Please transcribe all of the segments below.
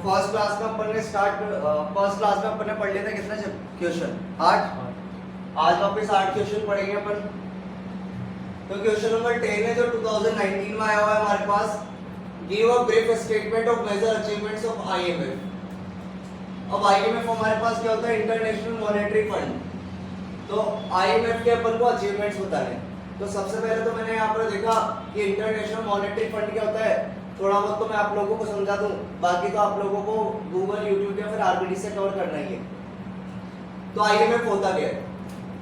First class में अपन ने पढ़ लिया था कितने क्वेश्चन 8। आज वापस 8 क्वेश्चन पढ़ेंगे अपन। तो क्वेश्चन नंबर 10 है जो 2019 में आया हुआ है हमारे पास। Give a brief statement of major achievements of IMF. अब आईएमएफ हमारे पास क्या होता है, इंटरनेशनल मॉनेटरी फंड। तो आईएमएफ के अपन को अचीवमेंट्स बताने। तो सबसे पहले तो मैंने यहाँ पर देखा कि इंटरनेशनल मॉनेटरी फंड क्या होता है, थोड़ा बहुत तो मैं आप लोगों को समझा दूं, बाकी तो आप लोगों को गूगल, यूट्यूब या फिर आरबीडी से कवर करना ही है। तो आईएमएफ होता क्या है,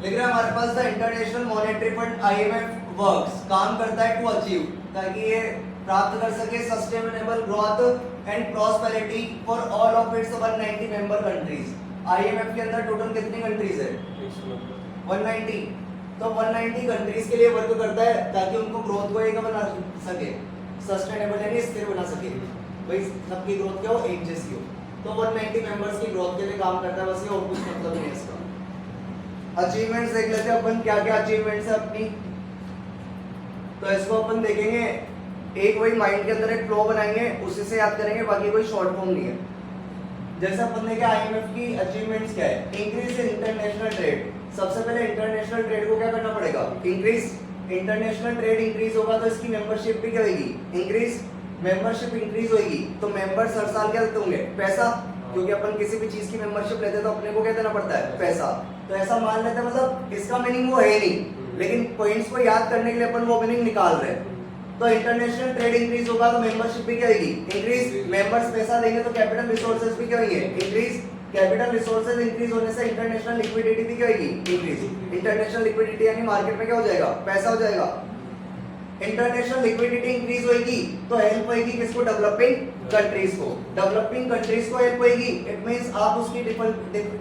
लिख रहे हैं हमारे पास the International Monetary Fund IMF works, काम करता है टू अचीव, ताकि ये प्राप्त कर सके sustainable growth and prosperity for all of its 190 member countries. IMF के अंदर टोटल कितनी कंट्रीज है, 190। तो 190 कंट्रीज के लिए वर्क करता है ताकि उनको ग्रोथ को एक बना सके, सस्टेनेबल यानी स्थिर बना सके, भाई सबकी ग्रोथ क्या हो, एक जैसी हो। तो 190 मेंबर्स की ग्रोथ के लिए काम करता है, बस ये और कुछ मतलब नहीं है इसका। अचीवमेंट्स देख लेते हैं अपन, क्या क्या अचीवमेंट्स है अपनी। तो इसको अपन देखेंगे, एक वही माइंड के अंदर एक फ्लो बनाएंगे, उसी से याद करेंगे, बाकी कोई शॉर्ट फॉर्म नहीं है। जैसे अपन देखें आईएमएफ की अचीवमेंट्स क्या है, इंक्रीज इन इंटरनेशनल ट्रेड। सबसे पहले इंटरनेशनल ट्रेड को क्या करना पड़ेगा, इंक्रीज। इंटरनेशनल ट्रेड इंक्रीज होगा तो इसकी मेंबरशिप भी क्या होगी, इंक्रीज। मेंबरशिप इंक्रीज होगी तो मेंबर्स हर साल क्या देते होंगे, पैसा, क्योंकि अपन किसी भी चीज की मेंबरशिप लेते हैं तो अपने को क्या देना पड़ता है, पैसा। तो ऐसा मान लेते हैं, मतलब इसका मीनिंग वो है नहीं, लेकिन पॉइंट्स को याद करने के लिए अपन वो मीनिंग निकाल रहे हैं। तो इंटरनेशनल ट्रेड इंक्रीज होगा तो मेंबरशिप भी क्या होगी, इंक्रीज। मेंबर्स पैसा देंगे तो कैपिटल रिसोर्सेज भी क्या होंगे, इंक्रीज। कैपिटल रिसोर्सेज इंक्रीज होने से इंटरनेशनल लिक्विडिटी भी क्या होगी, इंक्रीज। इंटरनेशनल लिक्विडिटी यानी मार्केट में क्या हो जाएगा, पैसा हो जाएगा। इंटरनेशनल लिक्विडिटी इंक्रीज होगी तो हेल्प होगी किसको, डेवलपिंग कंट्रीज को। डेवलपिंग कंट्रीज को हेल्प होगी, इट मींस आप उसकी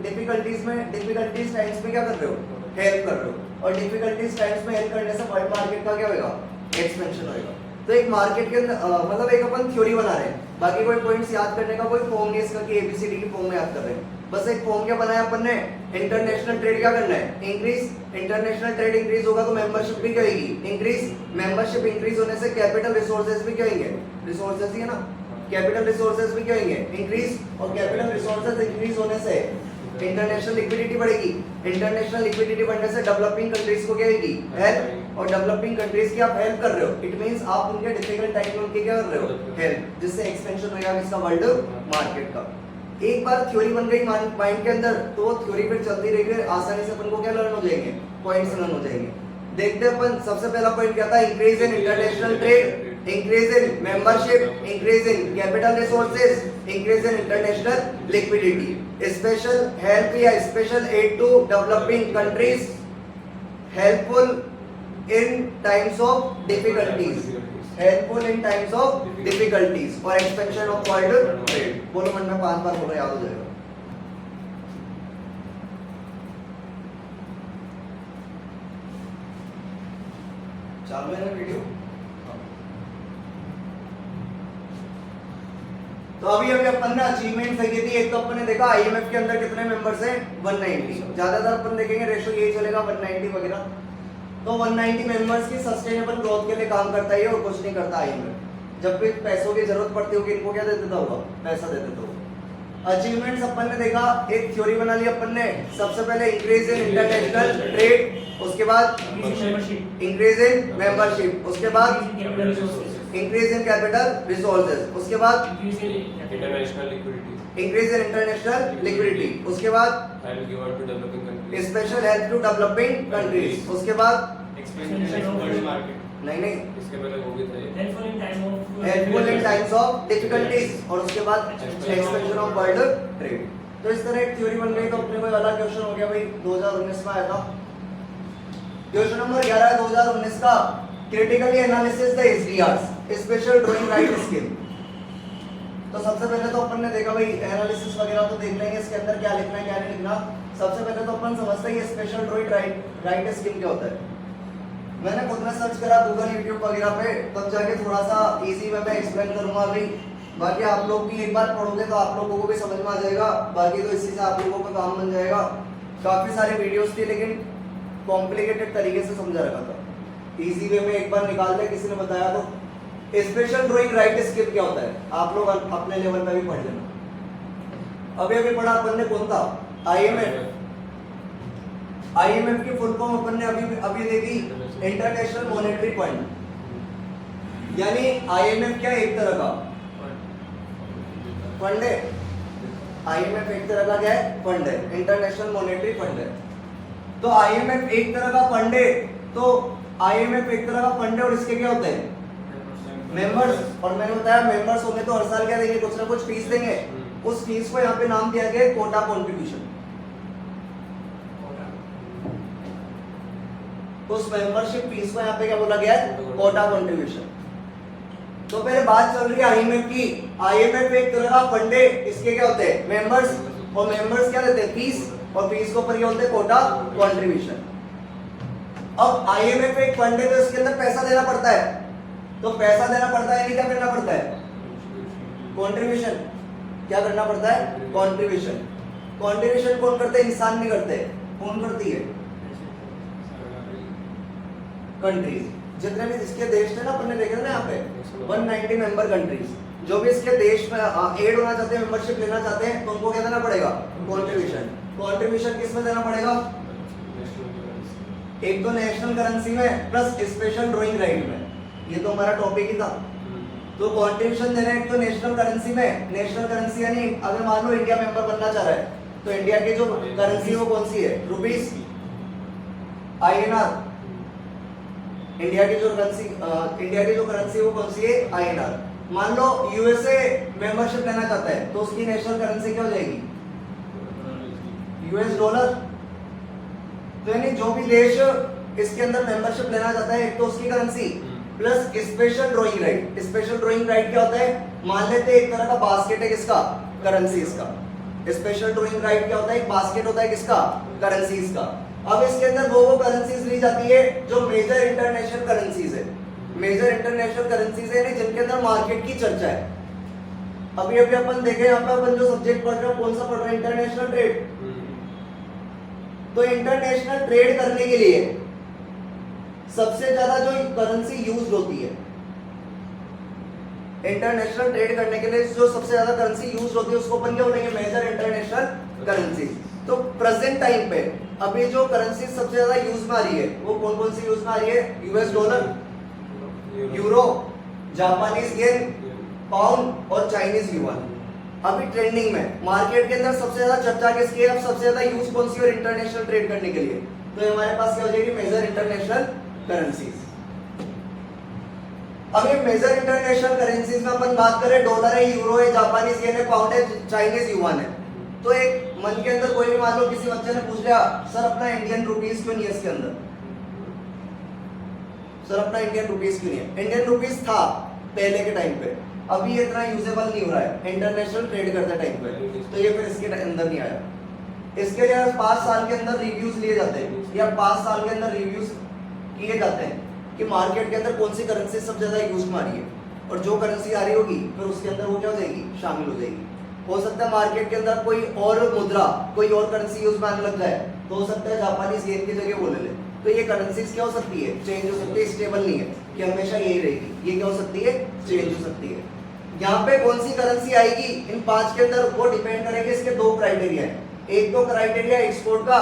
डिफिकल्टीज टाइम्स में क्या कर रहे हो, हेल्प कर रहे हो। और डिफिकल्टीज टाइम्स में हेल्प करने से वर्ल्ड मार्केट का क्या होगा, एक्सपेंशन होगा। तो एक मार्केट के अंदर मतलब एक अपन थ्योरी बना रहे हैं, बाकी कोई पॉइंट्स याद करने का कोई फॉर्म नहीं इसका कि एबीसीडी की फॉर्म में याद कर रहे हैं। बस एक फॉर्म क्या बनाया अपन ने, इंटरनेशनल ट्रेड क्या करना है, इंक्रीज। इंटरनेशनल ट्रेड इंक्रीज होगा तो मेंबरशिप भी क्या होगी, इंक्रीज। मेंबरशिप इंक्रीज होने से कैपिटल रिसोर्सेज भी क्या होंगे, रिसोर्सेज ही है ना, कैपिटल रिसोर्सेज भी क्या होंगे, इंक्रीज। और कैपिटल रिसोर्सेज इंक्रीज होने से इंटरनेशनल लिक्विडिटी बढ़ेगी। इंटरनेशनल लिक्विडिटी बढ़ने से डेवलपिंग कंट्रीज को क्या होगी, हेल्प। और डेवलपिंग कंट्रीज की आप हेल्प कर रहे हो, इट मींस आप उनके डिफिकल्ट टाइम में उनकी क्या कर रहे हो, हेल्प, जिससे एक्सपेंशन होगा किसका, वर्ल्ड मार्केट का। एक बार थ्योरी बन गई माइंड के अंदर तो थ्योरी फिर चलती रहेगी, आसानी से अपन को क्या लर्न हो जाएंगे, पॉइंट्स लर्न हो जाएंगे। देखते हैं अपन, सबसे पहला पॉइंट क्या था, increase in international trade, increase in membership, increase in capital resources, increase in international liquidity. Special help या special aid to developing countries, helpful in times of difficulties, helpful in times of difficulties. और expansion of world trade. बोलो मन में 5 बार बोलो, याद हो जाएगा। चालू है ना वीडियो। तो अभी अपन ने अचीवमेंट देखी थी। एक तो अपन ने देखा आईएमएफ के अंदर कितने मेंबर्स हैं, 190। ज्यादातर अपन देखेंगे रेशो यही चलेगा 190 वगैरह। तो 190 मेंबर्स की सस्टेनेबल ग्रोथ के लिए काम करता है और कुछ नहीं करता आईएमएफ। जब भी पैसों की जरूरत पड़ती होगी इनको क्या दे देता होगा, पैसा दे देता होगा। अचीवमेंट्स अपन ने देखा, एक थ्योरी बना ली अपन ने। सबसे पहले इंक्रीज इन इंटरनेशनल ट्रेड, उसके बाद इंक्रीज इन मेंबरशिप, उसके बाद इंक्रीज इन कैपिटल रिसोर्सेज, उसके बाद international liquidity, increase in international liquidity, उसके बाद help given to developing countries, special help to developing countries, उसके बाद एक्सपेंशन ऑफ वर्ल्ड मार्केट। नहीं, इसके पहले वो भी था, helpful in times of difficulties, और उसके बाद एक्सपेंशन ऑफ वर्ल्ड ट्रेड। तो इस तरह एक थ्योरी बन गई। तो अपने को वाला क्वेश्चन हो गया भाई, 2019 में आया था। क्वेश्चन नंबर 11 है 2019 का, critically analysis the SDRs, special drawing right scheme. तो सबसे पहले तो अपन ने देखा भाई एनालिसिस वगैरह तो देख लेंगे, इसके अंदर क्या लिखना है क्या नहीं लिखना। सबसे पहले तो अपन समझते हैं ये स्पेशल ड्राइंग राइट स्कीम क्या होता है। मैंने खुद में सर्च करा गूगल, यूट्यूब वगैरह पे, तब जाके थोड़ा सा इजी वे में एक्सप्लेन करूंगा अभी। बाकी आप लोग भी एक बार पढ़ोगे तो आप लोगों को भी समझ में आ जाएगा, बाकी तो इसी से आप लोगों का काम बन जाएगा। काफी सारे वीडियोस थी लेकिन कॉम्प्लिकेटेड तरीके से समझा रखा था, इजी वे में एक बार निकाल ले, किसी ने बताया तो। स्पेशल ड्राइंग राइट स्कीम क्या होता है, आप लोग अपने लेवल पे भी पढ़ लेना। अभी अभी पढ़ा अपन ने, कौन था? IMF। IMF की फुल फॉर्म अपन ने अभी अभी देखी, इंटरनेशनल मॉनेटरी फंड। यानी IMF क्या है? एक तरह का फंड है। IMF एक तरह का क्या है? फंड है, इंटरनेशनल मॉनेटरी फंड है। तो IMF एक तरह का फंड है, तो IMF एक तरह का फंड है और इसके क्या होते हैं? मेंबर्स। और मैंने बताया मेंबर्स होंगे तो हर साल क्या देंगे? कुछ ना कुछ फीस देंगे। उस फीस को यहाँ पे नाम दिया गया है कोटा कंट्रीब्यूशन। उस मेंबरशिप फीस को यहाँ पे क्या बोला गया है? कोटा कंट्रीब्यूशन। तो पहले बात चल रही है IMF की। IMF एक तरह का फंड है, इसके क्या होते हैं? मेंबर्स। और मेंबर्स क्या देते हैं? फीस। और फीस के ऊपर क्या होते हैं? कोटा कंट्रीब्यूशन। अब IMF एक फंड है तो इसके अंदर पैसा देना पड़ता है। तो पैसा देना पड़ता है यानी क्या करना पड़ता है? कंट्रीब्यूशन। क्या करना पड़ता है? कंट्रीब्यूशन। कंट्रीब्यूशन कौन करते हैं? इंसान नहीं करते। कौन करती है? कंट्रीज। जितने भी इसके देश थे ना, अपन ने देखे थे ना यहाँ पे 190 मेंबर कंट्रीज, जो भी इसके देश में एड होना चाहते हैं, मेंबरशिप लेना चाहते हैं, तो उनको क्या देना पड़ेगा? कंट्रीब्यूशन। कंट्रीब्यूशन किस में देना पड़ेगा? एक तो नेशनल करेंसी में प्लस स्पेशल ड्राइंग राइट में। ये तो हमारा टॉपिक ही था। तो कंट्रीब्यूशन देना है एक तो नेशनल करेंसी में। नेशनल करेंसी यानी अगर मान लो इंडिया मेंबर बनना चाह रहा है, तो इंडिया की जो करेंसी वो कौन सी है? Rupees, INR। इंडिया की जो करेंसी वो कौन सी है? INR। मान लो USA मेंबरशिप लेना चाहता है, तो उसकी नेशनल करेंसी क्या हो जाएगी? US dollar. तो यानी जो भी देश इसके अंदर मेंबरशिप लेना चाहता है, एक तो उसकी currency plus special drawing right. Special drawing right क्या होता है? मान लेते हैं एक तरह का बास्केट है, किसका? करेंसीज का। स्पेशल ड्राइंग राइट क्या होता है? एक बास्केट होता है, किसका? करेंसीज का। अब इसके अंदर वो करेंसीज ली जाती है जो मेजर इंटरनेशनल करेंसीज है। मेजर इंटरनेशनल करेंसीज है यानी जिनके अंदर मार्केट की चर्चा है। अभी अभी अपन देखे यहाँ पे अपन जो सब्जेक्ट पढ़ रहे हो, कौन सा पढ़ रहे हैं? International trade. तो इंटरनेशनल ट्रेड करने के लिए सबसे ज्यादा जो करेंसी यूज होती है, इंटरनेशनल ट्रेड करने के लिए जो सबसे ज्यादा करेंसी यूज होती है, उसको अपन क्या बोलेंगे? Major international currency. तो प्रेजेंट टाइम पे अभी जो करेंसी सबसे ज्यादा यूज में आ रही है, वो कौन कौन सी यूज में आ रही है? US dollar, euro, Japanese yen, pound और चाइनीज युआन। अभी ट्रेंडिंग में मार्केट के अंदर सबसे ज्यादा चर्चा किसकी है? अब सबसे ज्यादा यूज कौन सी और इंटरनेशनल ट्रेड करने के लिए? तो हमारे पास क्या हो जाएगी? Major international currencies. अब ये मेजर इंटरनेशनल करेंसीज में अपन बात करें, डॉलर है, यूरो है, जापानीज येन है, पाउंड है, चाइनीज युआन है। तो एक मन के अंदर कोई भी मान लो किसी बच्चे ने पूछ लिया, सर अपना इंडियन रुपीस क्यों नहीं है इसके अंदर? सर अपना इंडियन रुपीस क्यों नहीं है? इंडियन रुपीस था पहले के टाइम पे, अभी इतना यूजेबल नहीं हो रहा है इंटरनेशनल ट्रेड करते टाइम पे, तो ये फिर इसके अंदर नहीं आया। इसके लिए 5 साल के अंदर रिव्यूज लिए जाते हैं, या 5 साल के अंदर रिव्यूज किए जाते हैं कि मार्केट के अंदर कौन सी करेंसी सबसे ज्यादा यूज में आ रही है, और जो करेंसी आ रही होगी फिर उसके अंदर वो क्या हो जाएगी? शामिल हो जाएगी। हो सकता है मार्केट के अंदर कोई और मुद्रा, कोई और करेंसी यूज में आने लग जाए, तो हो सकता है जापानीज येन की जगह वो ले ले। तो ये करेंसीज क्या हो सकती है? चेंज हो सकती है, स्टेबल नहीं है कि हमेशा यही रहेगी। ये क्या हो सकती है? चेंज हो सकती है। यहाँ पे कौन सी करेंसी आएगी इन 5 के अंदर, वो डिपेंड करेगी। इसके 2 क्राइटेरिया है। एक तो क्राइटेरिया एक्सपोर्ट का,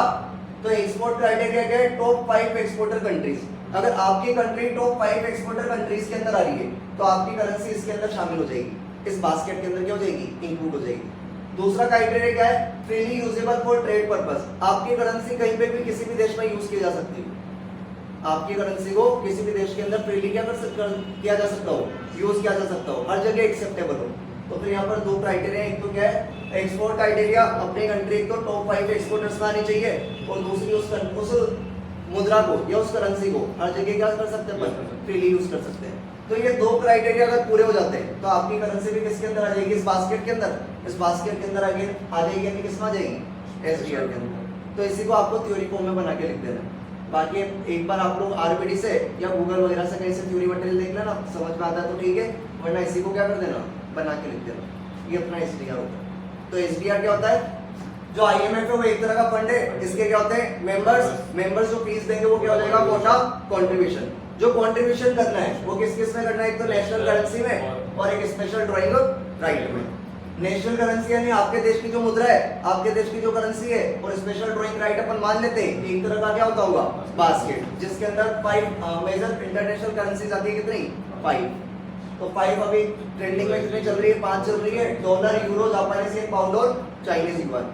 तो एक्सपोर्ट क्राइटेरिया क्या है? Top 5 exporter countries. अगर आपकी कंट्री टॉप 5 एक्सपोर्टर कंट्रीज के अंदर आ रही है, तो आपकी करेंसी इसके अंदर शामिल हो जाएगी, इस बास्केट के अंदर क्या हो जाएगी? इंक्लूड हो जाएगी। दूसरा क्राइटेरिया क्या है? Freely usable for trade purpose. आपकी करेंसी कहीं पे भी किसी भी देश में यूज की जा सकती है। आपकी करेंसी को किसी भी देश के अंदर फ्रीली किया जा सकता हो, यूज किया जा सकता हो, हर जगह एक्सेप्टेबल हो। तो फिर यहाँ पर 2 क्राइटेरिया, एक तो क्या है? एक्सपोर्ट क्राइटेरिया, अपनी कंट्री एक तो टॉप 5 एक्सपोर्टर्स में आनी चाहिए, और दूसरी उस मुद्रा को या उस करेंसी को हर जगह क्या कर सकते हैं? फ्रीली यूज कर सकते हैं। तो ये 2 क्राइटेरिया अगर पूरे हो जाते हैं, तो आपकी करेंसी भी किसके अंदर आ जाएगी? इस बास्केट के अंदर। इस बास्केट के अंदर आ जाएगी यानी किसमें आ जाएगी? SDR के अंदर। तो इसी को आपको थ्योरी फॉर्म में बना के लिख देना। बाकी एक बार आप लोग RBD से या गूगल वगैरह से कहीं से थ्योरी मटेरियल देख लेना, समझ में आता है तो ठीक है, वरना इसी को क्या कर देना? बना के लिख देना। ये अपना SDR होता है। तो SDR क्या होता है? जो IMF है वो एक तरह का फंड है, इसके क्या होते हैं? मेंबर्स जो फीस देंगे वो क्या हो जाएगा? कोटा कंट्रीब्यूशन। जो कंट्रीब्यूशन करना है वो किस किस में करना है? एक तो नेशनल करेंसी में और एक स्पेशल ड्राइंग राइट में। नेशनल करेंसी यानी आपके देश की जो मुद्रा है, आपके देश की जो करेंसी है, और स्पेशल ड्राइंग राइट अपन मान लेते हैं एक तरह का क्या होता होगा बास्केट, जिसके अंदर 5 मेजर इंटरनेशनल करेंसीज आती है। कितनी? 5। तो 5 अभी ट्रेंडिंग में कितनी चल रही है? 5 चल रही है। Dollar, euro, Japanese yen, pound और चाइनीज युआन।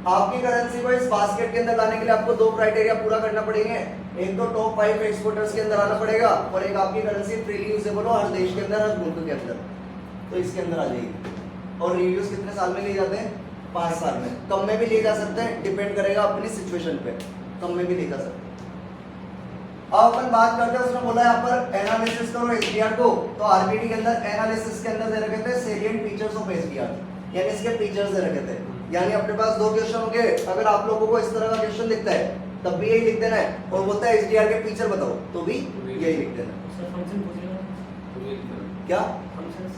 आपकी करेंसी को इस बास्केट के अंदर लाने के लिए आपको 2 क्राइटेरिया पूरा करना पड़ेंगे। एक तो टॉप 5 एक्सपोर्टर्स के अंदर आना पड़ेगा, और एक आपकी करेंसी फ्रीली यूजेबल हो हर देश के अंदर, हर मुल्क के अंदर, तो इसके अंदर आ जाएगी। और रिव्यूज कितने साल में लिए जाते हैं? 5 साल में। कम में भी लिए जा सकते हैं, डिपेंड करेगा अपनी सिचुएशन पे, कम में भी लिए जा सकते हैं। अब अपन बात करते हैं, उसने बोला यहाँ पर एनालिसिस करो एसडीआर को, तो आरबीडी के अंदर एनालिसिस के अंदर दे रखे थे सेलिएंट फीचर्स ऑफ एसडीआर, यानी इसके फीचर्स दे रखे थे। यानी अपने पास 2 क्वेश्चन होंगे, अगर आप लोगों को इस तरह का क्वेश्चन दिखता है तब भी यही लिख देना है, और बोलता है एसडीआर के फीचर बताओ तो भी यही लिख देना है। सर फंक्शन पूछेगा क्या फंक्शंस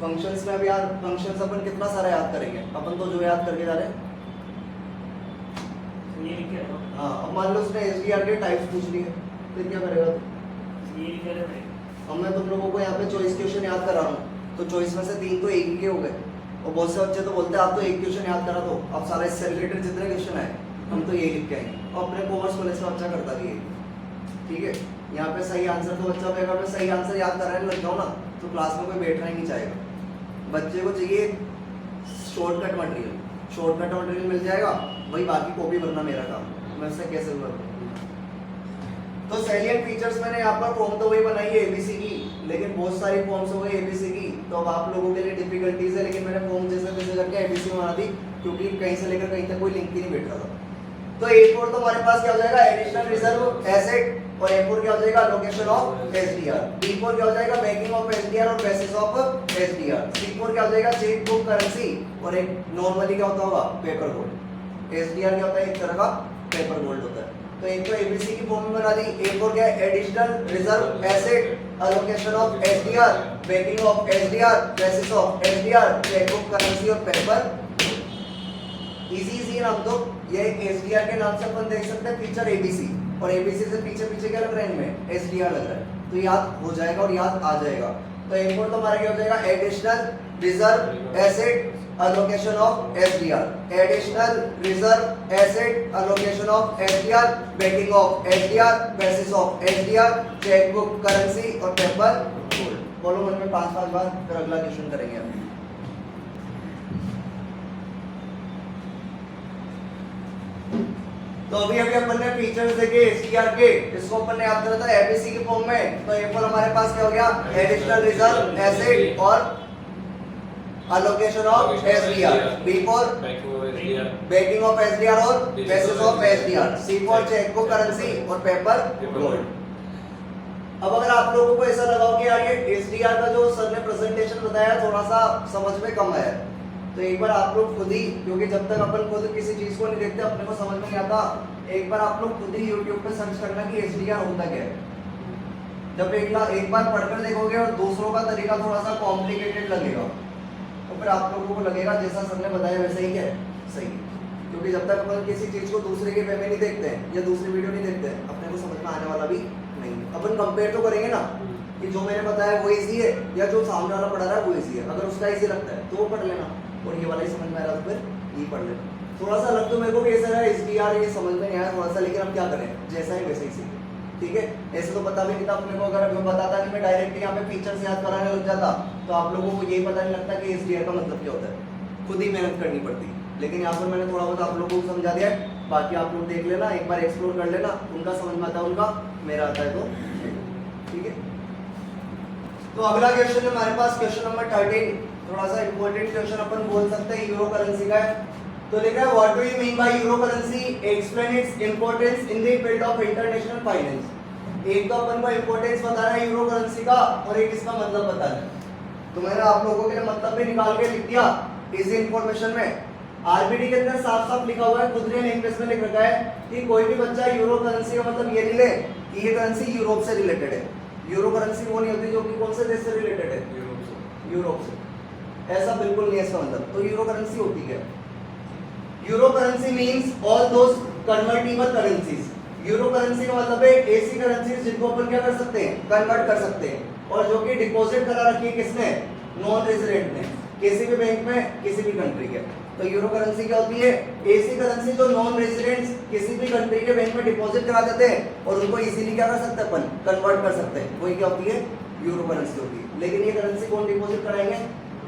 फंक्शंस में? अभी यार फंक्शंस अपन कितना सारा याद करेंगे, अपन तो जो याद करके जा रहे हैं। ये लिख के रखो हाँ, अब मान लो उसने एसडीआर के टाइप्स पूछ लिए, फिर क्या करेगा तू? ये लिख के रखो अब मैं तुम लोगों को यहाँ पे चॉइस क्वेश्चन याद करा रहा हूँ, तो चॉइस में से 3 तो एक ही के हो गए, और बहुत से बच्चे तो बोलते हैं आप तो एक क्वेश्चन याद करा दो, अब सारा इससे रिलेटेड जितने क्वेश्चन है हम तो यही लिख के आएंगे। और अपने कॉमर्स कॉलेज का बच्चा करता भी है, ठीक है। यहाँ पे सही आंसर तो बच्चा पे, अगर मैं सही आंसर याद कराने लग जाऊँ ना तो क्लास में कोई बैठना ही नहीं चाहेगा। बच्चे को चाहिए शॉर्टकट मटेरियल, शॉर्टकट मटेरियल मिल जाएगा, वही बाकी कॉपी भरना मेरा काम, मैं उससे कैसे भरूँ। तो सैलिएंट फीचर्स मैंने यहाँ पर फॉर्म तो वही बनाई है एबीसी की, लेकिन बहुत सारी फॉर्म्स हो गई एबीसी की, तो अब आप लोगों के लिए डिफिकल्टीज है, लेकिन मैंने फॉर्म जैसे तैसे करके एबीसी बना दी, क्योंकि कहीं से लेकर कहीं तक कोई लिंक ही नहीं बैठ रहा था। तो A4 तो हमारे पास क्या हो जाएगा? एडिशनल रिजर्व एसेट, और A4 क्या हो जाएगा? Location of SDR. B4 क्या हो जाएगा? बैकिंग ऑफ एसडीआर और बेसिस ऑफ एसडीआर। C4 क्या हो जाएगा? चेक बुक करेंसी, और एक नॉर्मली क्या होता होगा? Paper gold. एसडीआर क्या होता है? एक तरह का पेपर गोल्ड होता है। तो एक तो एबीसी की फॉर्म में बना दी। A4 क्या है? Additional reserve asset, allocation of SDR, banking of SDR, basis of SDR, check book currency और पेपर। इजी नाम तो ये एसडीआर के नाम से अपन देख सकते हैं फीचर एबीसी, और एबीसी से पीछे पीछे क्या लग रहा है इनमें? एसडीआर लग रहा है, तो याद हो जाएगा और याद आ जाएगा। तो A4 तो हमारा क्या हो जाएगा? Additional reserve asset, allocation of SDR, additional reserve asset, allocation of SDR, banking of SDR, basis of SDR, check book currency और पेपर गोल्ड। बोलो मन में 5 बार, फिर अगला क्वेश्चन करेंगे हम। तो अभी अपन ने फीचर्स देखे एसडीआर के, इसको अपन ने याद करा था एबीसी की फॉर्म में। तो A4 हमारे पास क्या हो गया? एडिशनल रिजर्व एसेट और allocation of SDR. B4 backing of SDR और basis of SDR. C4 cheque book currency और पेपर गोल्ड। अब अगर आप लोगों को ऐसा लगा हो कि यार ये एसडीआर का जो सर ने प्रेजेंटेशन बताया थोड़ा सा समझ में कम आया, तो एक बार आप लोग खुद ही, क्योंकि जब तक अपन खुद किसी चीज को नहीं देखते अपने को समझ में नहीं आता, एक बार आप लोग खुद ही YouTube पे सर्च करना कि एसडीआर होता क्या है। जब एक बार पढ़कर देखोगे और दूसरों का तरीका थोड़ा सा कॉम्प्लिकेटेड लगेगा, तो फिर आप लोगों को लगेगा जैसा सर ने बताया वैसा ही क्या है, सही है। क्योंकि जब तक अपन किसी चीज को दूसरे के वे में नहीं देखते हैं या दूसरी वीडियो नहीं देखते हैं, अपने को समझ में आने वाला भी नहीं। अपन कंपेयर तो करेंगे ना कि जो मैंने बताया वो इजी है या जो सामने वाला पढ़ा रहा है वो इजी है। अगर उसका इजी लगता है तो वो पढ़ लेना, और ये वाला ही समझ में आ रहा है तो फिर ये पढ़ लेना। थोड़ा सा लग तो मेरे को भी ऐसा है एसडीआर ये समझ में नहीं आया थोड़ा सा, लेकिन अब क्या करें, जैसा है वैसे ही सीखें, ठीक है। ऐसे तो पता भी नहीं था अपने को, अगर मैं बताता कि मैं डायरेक्ट यहाँ पे फीचर्स याद कराने लग जाता तो आप लोगों को यही पता नहीं लगता कि एसडीआर का मतलब क्या होता है, खुद ही मेहनत करनी पड़ती। लेकिन यहाँ पर मैंने थोड़ा बहुत आप लोगों को समझा दिया है, बाकी आप लोग देख लेना, एक बार एक्सप्लोर कर लेना, उनका समझ में आता है उनका, मेरा आता है तो ठीक है। तो अगला क्वेश्चन है हमारे पास क्वेश्चन नंबर 13, थोड़ा सा इंपॉर्टेंट क्वेश्चन अपन बोल सकते हैं, यूरो करेंसी का है। तो लिखा है what do you mean by euro currency, explain its importance in the field of international finance. एक तो अपन को इंपॉर्टेंस बताना है यूरो करेंसी का, और एक इसका मतलब बताना है। तो मैंने आप लोगों के लिए मतलब भी निकाल के लिख दिया इसी इंफॉर्मेशन में। आरबीडी के अंदर साफ साफ लिखा हुआ है, खुद ने इंग्लिश में लिख रखा है कि कोई भी बच्चा यूरो करेंसी का मतलब ये नहीं ले कि ये करेंसी यूरोप से रिलेटेड है। यूरो करेंसी वो नहीं होती जो कि कौन से देश से रिलेटेड है, यूरोप से, ऐसा बिल्कुल नहीं है इसका मतलब। तो यूरो करेंसी होती है, euro currency means all those convertible currencies. Euro currency का मतलब है ऐसी करेंसीज जिनको अपन क्या कर सकते हैं, कन्वर्ट कर सकते हैं, और जो कि डिपॉजिट करा रखी है किसने, नॉन रेजिडेंट ने। किसी भी बैंक में किसी भी कंट्री के। तो यूरो करेंसी क्या होती है? ऐसी करेंसी जो नॉन रेजिडेंट्स किसी भी कंट्री के बैंक में डिपॉजिट करा देते हैं और उनको इजीली क्या कर सकते हैं अपन? कन्वर्ट कर सकते हैं। वही क्या होती है? यूरो करेंसी होती है। लेकिन ये करेंसी कौन डिपॉजिट कराएंगे?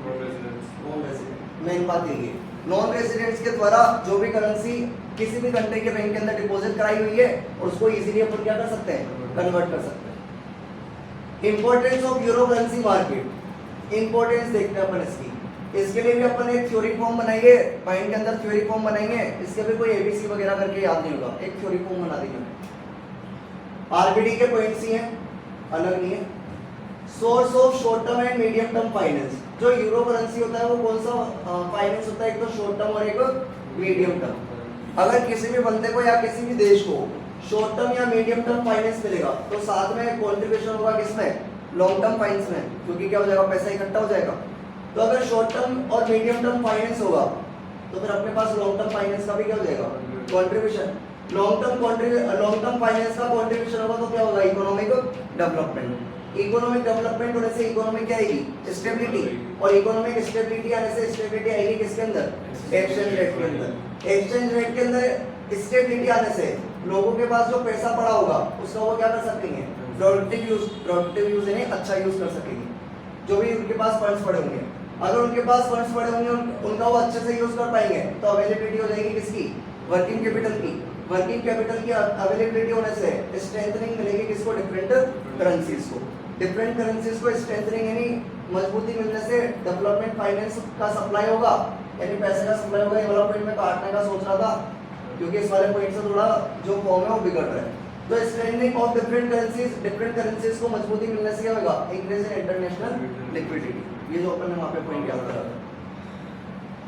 Non resident. मेन बात यही है, नॉन रेजिडेंट्स के द्वारा जो भी करेंसी किसी भी कंट्री के बैंक के अंदर डिपॉजिट कराई हुई है और उसको इजीली अपन क्या कर सकते हैं? कन्वर्ट कर सकते हैं। Importance of euro currency market, importance देखते हैं अपन इसकी। इसके लिए भी अपन एक थ्योरी फॉर्म बनाएंगे, पॉइंट के अंदर थ्योरी फॉर्म बनाएंगे। इसके भी कोई एबीसी वगैरह करके याद नहीं होगा, एक थ्योरी फॉर्म बना देंगे। आरबीडी के पॉइंट्स ही हैं, अलग नहीं है। Source of short term and medium term finance, जो यूरो करेंसी होता है वो कौन सा फाइनेंस होता है? एक तो शॉर्ट टर्म और एक मीडियम टर्म। अगर किसी भी बंदे को या किसी भी देश को शॉर्ट टर्म या मीडियम टर्म फाइनेंस मिलेगा तो साथ में कॉन्ट्रीब्यूशन होगा किसमें? लॉन्ग टर्म फाइनेंस में, क्योंकि क्या हो जाएगा? पैसा इकट्ठा हो जाएगा। तो अगर शॉर्ट टर्म और मीडियम टर्म फाइनेंस होगा तो फिर अपने पास लॉन्ग टर्म फाइनेंस का भी क्या हो जाएगा? कंट्रीब्यूशन। लॉन्ग टर्म फाइनेंस का कंट्रीब्यूशन होगा तो क्या होगा? Economic development. इकोनॉमिक डेवलपमेंट होने से इकोनॉमिक क्या आएगी? स्टेबिलिटी। और इकोनॉमिक स्टेबिलिटी आने से स्टेबिलिटी आएगी किसके अंदर? एक्सचेंज रेट के अंदर। एक्सचेंज रेट के अंदर स्टेबिलिटी आने से लोगों के पास जो पैसा पड़ा होगा उसका वो क्या कर सकेंगे? प्रोडक्टिव यूज यानी अच्छा यूज कर सकेंगे। जो भी उनके पास फंड्स पड़े होंगे, अगर उनके पास फंड्स पड़े होंगे उनका वो अच्छे से यूज कर पाएंगे तो अवेलेबिलिटी हो जाएगी किसकी? वर्किंग कैपिटल की। वर्किंग कैपिटल की अवेलेबिलिटी होने से स्ट्रेंथनिंग मिलेगी किसको? डिफरेंट करेंसीज को। डिफरेंट करेंसीज को स्ट्रेंथनिंग यानी मजबूती मिलने से डेवलपमेंट फाइनेंस का सप्लाई होगा, यानी पैसे का सप्लाई होगा। ये वाला पॉइंट में काटने का सोच रहा था क्योंकि इस वाले पॉइंट से थोड़ा जो फॉर्म है वो बिगड़ रहा है। तो स्ट्रेंथनिंग ऑफ डिफरेंट करेंसीज को मजबूती मिलने से क्या होगा? Increase in international liquidity. ये जो अपन ने वहां पे पॉइंट याद करा था।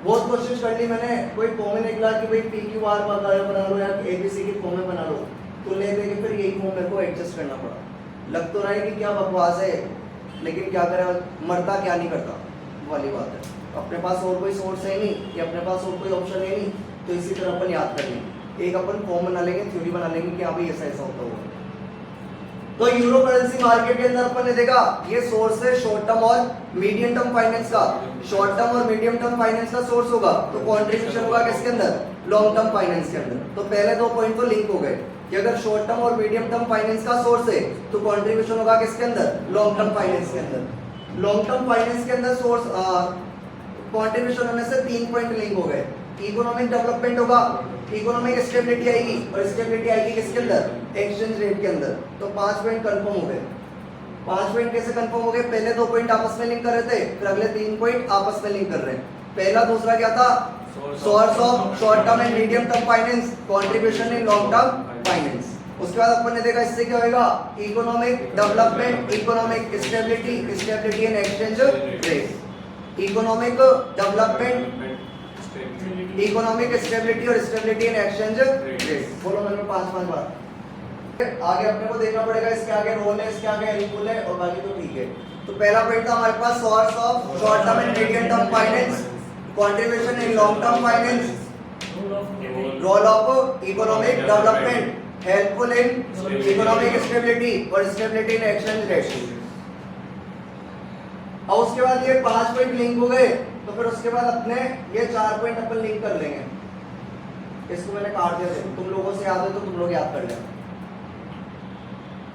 बहुत कोशिश कर ली मैंने, कोई फॉर्म में निकला कि भाई PQR बना लो या ABC की फॉर्म में बना लो, तो ले दे के फिर यही फॉर्म मेरे को एडजस्ट करना पड़ा। लग तो रहा है कि क्या बकवास है, लेकिन क्या करें, मरता क्या नहीं करता वाली बात है। अपने पास और कोई सोर्स है नहीं या अपने पास और कोई ऑप्शन है नहीं, तो इसी तरह अपन याद कर लेंगे। एक अपन फॉर्म बना लेंगे, थ्योरी बना लेंगे कि हाँ भाई ऐसा ऐसा होता होगा। तो यूरो करेंसी मार्केट के अंदर अपन ने देखा ये सोर्स है शॉर्ट टर्म और मीडियम टर्म फाइनेंस का। शॉर्ट टर्म और मीडियम टर्म फाइनेंस का सोर्स होगा तो कंट्रीब्यूशन होगा किसके अंदर? लॉन्ग टर्म फाइनेंस के अंदर। तो पहले दो पॉइंट तो लिंक हो गए कि अगर शॉर्ट टर्म और मीडियम टर्म फाइनेंस का सोर्स है तो कंट्रीब्यूशन होगा किसके अंदर? लॉन्ग टर्म फाइनेंस के अंदर। लॉन्ग टर्म फाइनेंस के अंदर सोर्स कंट्रीब्यूशन होने से 3 पॉइंट लिंक हो गए। इकोनॉमिक डेवलपमेंट होगा, इकोनॉमिक स्टेबिलिटी आएगी और स्टेबिलिटी आएगी किसके अंदर? एक्सचेंज रेट के अंदर। तो 5 पॉइंट कंफर्म हो गए। 5 पॉइंट कैसे कंफर्म हो गए? पहले 2 पॉइंट आपस में लिंक कर रहे थे, फिर अगले 3 पॉइंट आपस में लिंक कर रहे हैं। पहला दूसरा क्या था? Source of short term and medium term finance, contribution in long term finance. उसके बाद अपन ने देखा इससे क्या होगा? Economic development, economic stability and exchange rate. Economic development, economic stability और स्टेबिलिटी इन एक्सचेंज रेट। बोलो मैंने 5 बार। आगे अपने को देखना पड़ेगा इसके आगे रोल है, इसके आगे हेल्पफुल है और बाकी तो ठीक है। तो पहला पॉइंट था हमारे पास source of short term and medium term finance, contribution in long term finance, role of economic development, helpful in economic stability और स्टेबिलिटी इन एक्सचेंज रेट। और उसके बाद ये 5 पॉइंट लिंक हो गए तो फिर उसके बाद अपने ये 4 पॉइंट अपन लिंक कर लेंगे। इसको मैंने काट दिया था, तुम लोगों से याद है तो तुम लोग याद कर लेना।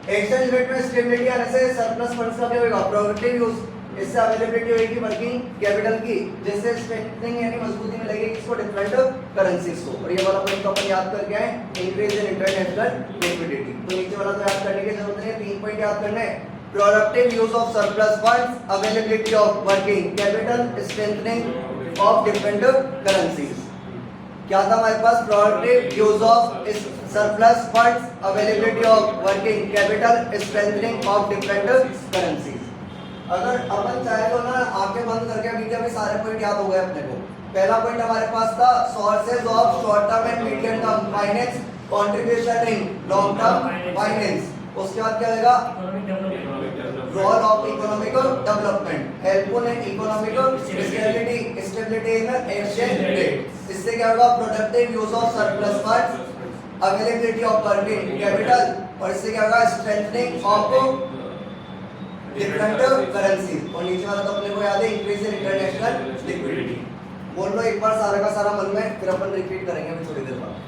एक्सचेंज रेट में स्टेबिलिटी आने से सरप्लस फंड्स का क्या होगा? Productive use. इससे अवेलेबिलिटी होगी वर्किंग कैपिटल की, जिससे स्ट्रेंथनिंग यानी मजबूती मिलेगी किसको? डिफरेंट करेंसीज को। और ये वाला पॉइंट तो अपन याद करके आए, इंक्रीज इन इंटरनेशनल लिक्विडिटी। तो नीचे वाला तो याद करने की जरूरत नहीं है, 3 पॉइंट याद करने हैं। Productive use of surplus funds, availability of working capital, strengthening of different currencies. क्या था हमारे पास? Productive use of surplus funds, availability of working capital, strengthening of different currencies. अगर अपन चाहे तो ना आंखें बंद करके अभी के अभी सारे पॉइंट याद हो गए अपने को। पहला पॉइंट हमारे पास था sources of short term and medium term finance, contribution in long term finance. उसके बाद क्या आएगा? Role of economic development, helpful in economic stability in exchange rate. इससे क्या होगा? Productive use of surplus funds, availability of working capital और इससे क्या होगा? स्ट्रेंथनिंग ऑफ डिफरेंट करेंसीज, और नीचे वाला तो अपने को याद है इंक्रीज इन इंटरनेशनल लिक्विडिटी। बोल लो एक बार सारा का सारा मन में, फिर अपन रिपीट करेंगे अभी थोड़ी देर बाद।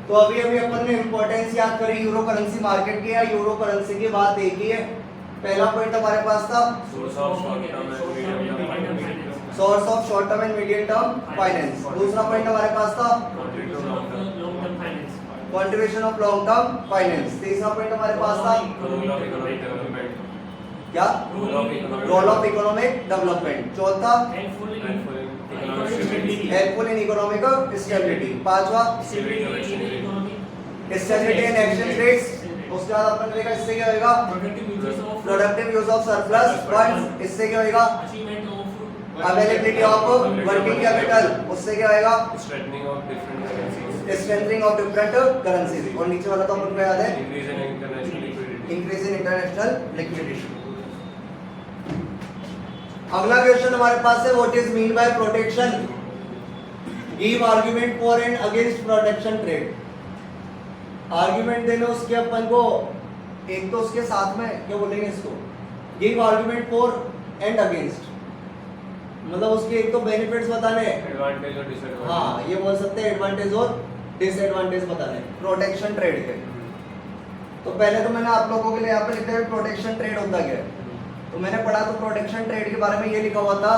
तो अभी अभी अपन ने इंपॉर्टेंस याद करी यूरो करेंसी मार्केट की, या यूरो करेंसी की बात एक ही है। पहला पॉइंट हमारे पास था source of short term and medium term source of short term and medium term finance. दूसरा पॉइंट हमारे पास था long term finance. Contribution of long term finance. तीसरा पॉइंट हमारे पास था रोल ऑफ इकोनॉमिक डेवलपमेंट, क्या, रोल ऑफ इकोनॉमिक डेवलपमेंट। चौथा Helpful in economic stability. Helpful in economic stability. पांचवा stability in economy. Stability in exchange rates. उसके बाद अपन देखा इससे क्या होगा, Productive uses of productive use of surplus funds. इससे क्या होगा, achievement of availability of working capital. उससे क्या होगा, strengthening of different currencies, strengthening of different currencies. और नीचे वाला तो अपन को याद है increase in international liquidity. Increase in international liquidity. अगला क्वेश्चन हमारे पास है what is mean by protection, give argument for and against protection trade. Argument देना उसके अपन को, एक तो उसके साथ में क्या बोलेंगे इसको, give argument for and against, मतलब उसके एक तो बेनिफिट्स बताने हैं, एडवांटेज और डिसएडवांटेज। हाँ ये बोल सकते हैं एडवांटेज और डिसएडवांटेज बताने प्रोटेक्शन ट्रेड के। तो पहले तो मैंने आप लोगों के लिए यहाँ पे लिखा है प्रोटेक्शन ट्रेड होता क्या है। तो मैंने पढ़ा तो प्रोटेक्शन ट्रेड के बारे में ये लिखा हुआ था,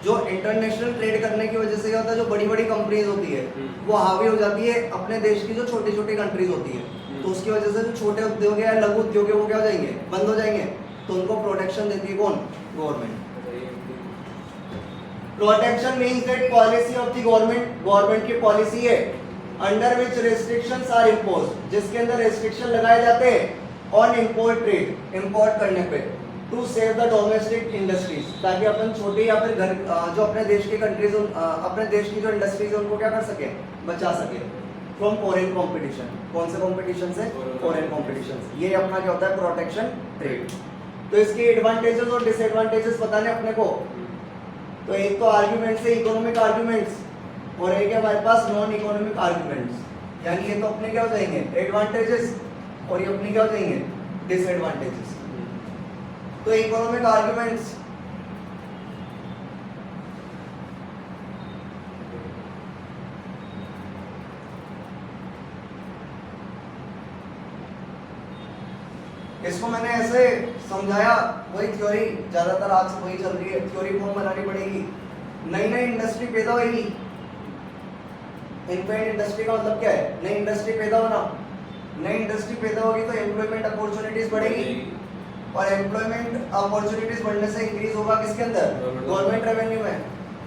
जो इंटरनेशनल ट्रेड करने की वजह से क्या होता है, जो बड़ी बड़ी कंपनीज होती है वो हावी हो जाती है अपने देश की जो छोटी छोटी कंट्रीज होती है। तो उसकी वजह से जो छोटे उद्योग है या लघु उद्योग है वो क्या हो जाएंगे, बंद हो जाएंगे। तो उनको प्रोटेक्शन देती है कौन, government. Protection means that policy of the government, government की पॉलिसी है under which restrictions are imposed, जिसके अंदर रेस्ट्रिक्शन लगाए जाते हैं ऑन इंपोर्ट ट्रेड, इंपोर्ट करने पे, to save the domestic industries, ताकि अपन छोटी या फिर घर जो अपने देश की कंट्रीज, अपने देश की जो इंडस्ट्रीज है उनको क्या कर सके, बचा सके फ्रॉम फॉरेन कंपटीशन। कौन से कंपटीशन से, फॉरेन कंपटीशन। ये अपना क्या होता है प्रोटेक्शन ट्रेड। तो इसके एडवांटेजेस और डिसएडवांटेजेस बताने अपने को। तो एक तो आर्गुमेंट से इकोनॉमिक आर्गुमेंट्स, और एक है हमारे पास नॉन इकोनॉमिक आर्गुमेंट्स, यानी ये तो अपने क्या हो जाएंगे एडवांटेजेस, और ये अपने क्या हो जाएंगे डिसएडवांटेजेस। तो इकोनॉमिक आर्गुमेंट्स, इसको मैंने ऐसे समझाया, वही थ्योरी ज्यादातर आज वही चल रही है, थ्योरी फॉर्म बनानी पड़ेगी। नई नई इंडस्ट्री पैदा होगी। इनफैक्ट इंडस्ट्री का मतलब क्या है, नई इंडस्ट्री पैदा होना। नई इंडस्ट्री पैदा होगी तो एम्प्लॉयमेंट अपॉर्चुनिटीज बढ़ेगी, और एम्प्लॉयमेंट अपॉर्चुनिटीज बढ़ने से इंक्रीज होगा किसके अंदर, गवर्नमेंट रेवेन्यू में।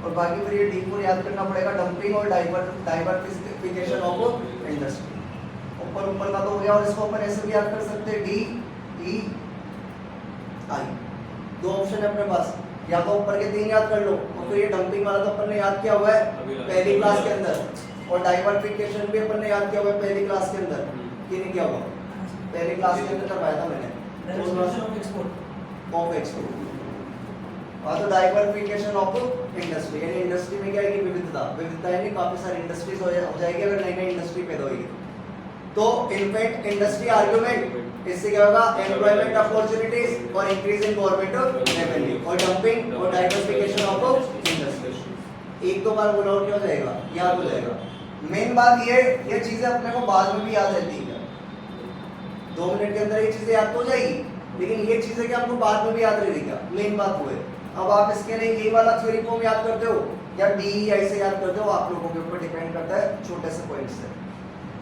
और बाकी फिर ये डी को याद करना पड़ेगा, डंपिंग और डाइवर्सिफिकेशन ऑफ इंडस्ट्री। ऊपर ऊपर का तो हो गया, और इसको अपन ऐसे भी याद कर सकते हैं डी ई आई। दो ऑप्शन है अपने पास, या तो ऊपर के तीन याद कर लो, और फिर ये डंपिंग वाला तो अपन ने याद किया हुआ है पहली क्लास के अंदर, और डाइवर्सिफिकेशन भी अपन ने याद किया हुआ है पहली क्लास के अंदर। ये नहीं किया हुआ, पहली क्लास के अंदर करवाया था मैंने of export. Of export. हाँ तो डाइवर्सिफिकेशन ऑफ इंडस्ट्री, यानी इंडस्ट्री में क्या है, विविधता। विविधता यानी काफी सारी इंडस्ट्रीज हो जाएगी अगर नई नई इंडस्ट्री पैदा होगी। तो इनफैक्ट इंडस्ट्री आर्गुमेंट, इससे क्या होगा, एम्प्लॉयमेंट अपॉर्चुनिटीज और इंक्रीज इन गवर्नमेंट रेवेन्यू, और डंपिंग और डाइवर्सिफिकेशन ऑफ इंडस्ट्री। एक दो बार बोला और क्या हो जाएगा, याद हो जाएगा। मेन बात ये चीजें अपने को बाद में भी याद रहती है। 2 मिनट के अंदर ये चीजें याद तो हो जाएगी, लेकिन ये चीजें क्या आपको बाद में भी याद रहेगी क्या, मेन बात वो है। अब आप इसके लिए ये वाला थ्योरी फॉर्म याद करते हो या DEI से याद करते हो, आप लोगों के ऊपर डिपेंड करता है, छोटे से पॉइंट से।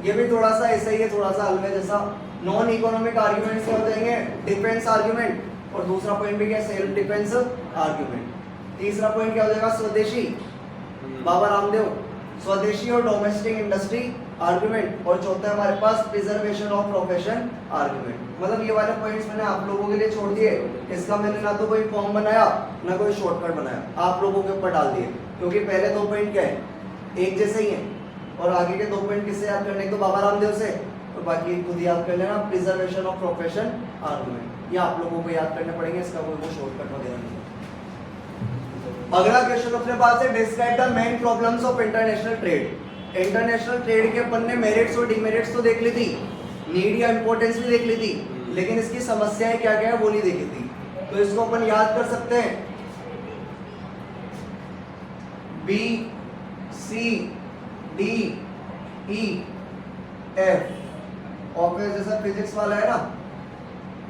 ये भी थोड़ा सा ऐसा ही है, थोड़ा सा अलग जैसा। नॉन इकोनॉमिक आर्गुमेंट से हो जाएंगे डिफेंस आर्गुमेंट, और दूसरा पॉइंट भी क्या, सेल्फ डिफेंस आर्गुमेंट। तीसरा पॉइंट क्या हो जाएगा, स्वदेशी, बाबा रामदेव, स्वदेशी और डोमेस्टिक इंडस्ट्री आर्गुमेंट। और चौथा है हमारे पास प्रिजर्वेशन ऑफ प्रोफेशन आर्गुमेंट। मतलब ये वाले पॉइंट्स मैंने आप लोगों के लिए छोड़ दिए, इसका मैंने ना तो कोई फॉर्म बनाया ना कोई शॉर्टकट बनाया, आप लोगों के ऊपर डाल दिए, क्योंकि पहले 2 पॉइंट क्या है, एक जैसे ही है, और आगे के 2 पॉइंट किससे याद करने, तो बाबा रामदेव से, और बाकी खुद याद कर लेना प्रिजर्वेशन ऑफ प्रोफेशन आर्गुमेंट। ये आप लोगों को याद करने पड़ेंगे, इसका कोई शॉर्टकट वगैरह नहीं। अगला क्वेश्चन अपने पास है describe the main problems of international trade. International trade के अपन ने मेरिट्स और डिमेरिट्स तो देख ली थी, नीड या इंपॉर्टेंस भी देख ली थी, लेकिन इसकी समस्याएं क्या क्या है वो नहीं देखी थी। तो इसको अपन याद कर सकते हैं, B C D E F, और फिर जैसा फिजिक्स वाला है ना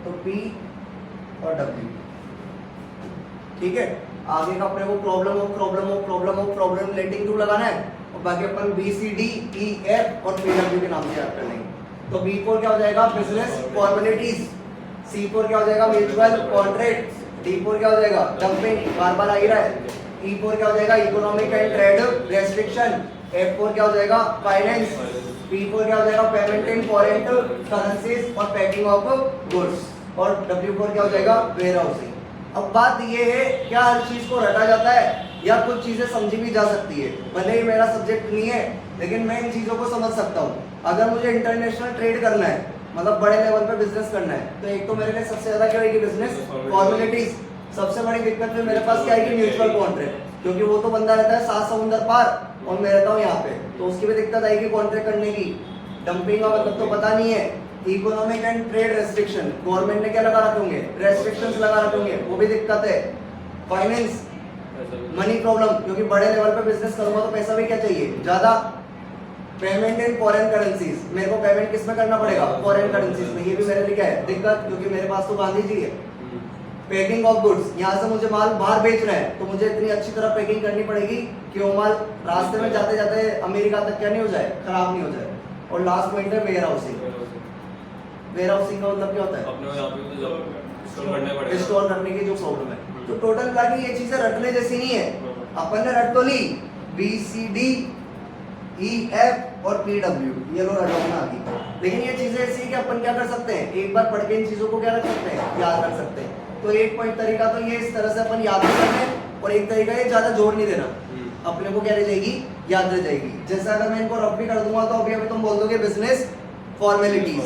तो पी और डब्ल्यू। ठीक है, आगे का अपने को प्रॉब्लम रिलेटिंग टू लगाना है, और बाकी अपन B C D E F और पी डब्ल्यू के नाम से याद कर लेंगे। तो बी फोर क्या हो जाएगा, बिजनेस फॉर्मेलिटीज, सी फोर क्या हो जाएगा, म्यूचुअल कॉन्ट्रैक्ट, डी फोर क्या हो जाएगा, डंपिंग, बार बार आ ही रहा है, ई फोर क्या हो जाएगा, economic and trade restriction, F four क्या हो जाएगा, फाइनेंस, पी फोर क्या हो जाएगा, पेमेंट इन फॉरेन करेंसीज और पैकिंग ऑफ गुड्स, और डब्ल्यू फोर क्या हो जाएगा, वेयर हाउसिंग। अब बात ये है, क्या हर चीज को रटा जाता है या कुछ चीजें समझी भी जा सकती है। भले ही मेरा सब्जेक्ट नहीं है, लेकिन मैं इन चीजों को समझ सकता हूँ। अगर मुझे इंटरनेशनल ट्रेड करना है, मतलब बड़े लेवल पे बिजनेस करना है, तो एक तो मेरे लिए सबसे ज्यादा क्या रहेगी, बिजनेस फॉर्मेलिटीज। सबसे बड़ी दिक्कत में मेरे पास क्या आएगी, म्यूचुअल कॉन्ट्रैक्ट, क्योंकि वो तो बंदा रहता है 7 समुंदर पार और मैं रहता हूँ यहाँ पे, तो उसकी भी दिक्कत आएगी कॉन्ट्रैक्ट करने की। डंपिंग का मतलब तो पता नहीं है। Economic and trade restriction, government ने क्या लगा रखे होंगे, रेस्ट्रिक्शंस लगा रखे होंगे, वो भी दिक्कत है। फाइनेंस, मनी प्रॉब्लम, क्योंकि बड़े लेवल पे बिजनेस करूंगा तो पैसा भी क्या चाहिए, ज्यादा। पेमेंट इन फॉरेन करेंसीज, मेरे को पेमेंट किस में करना पड़ेगा, फॉरेन करेंसीज में, ये भी मेरे लिए क्या है, दिक्कत, क्योंकि मेरे पास तो गांधी जी है। पैकिंग ऑफ गुड्स, यहाँ से मुझे माल बाहर बेचना है तो मुझे इतनी अच्छी तरह पैकिंग करनी पड़ेगी कि वो माल रास्ते में जाते जाते अमेरिका तक क्या नहीं हो जाए, खराब नहीं हो जाए। और लास्ट पॉइंट है वेयर हाउसिंग। वेयर हाउसिंग का मतलब क्या होता है, अपने यहाँ पे तो जब स्टोर करने पड़ेगा, स्टोर करने की जो प्रॉब्लम है। तो टोटल मिला के ये चीजें रटने जैसी नहीं है, अपन ने रट तो ली, B C D E F और पी डब्ल्यू, ये लो रटोना आ गई। लेकिन ये चीजें ऐसी है कि अपन क्या कर सकते हैं, एक बार पढ़ के इन चीजों को क्या रख सकते हैं, याद रख सकते हैं। तो एक पॉइंट तरीका तो ये इस तरह से अपन याद भी करते हैं, और एक तरीका ये ज्यादा जोर नहीं देना, अपने को क्या रह जाएगी, याद रह जाएगी। जैसे अगर मैं इनको रफ भी कर दूंगा तो अभी तुम बोल दोगे business formalities,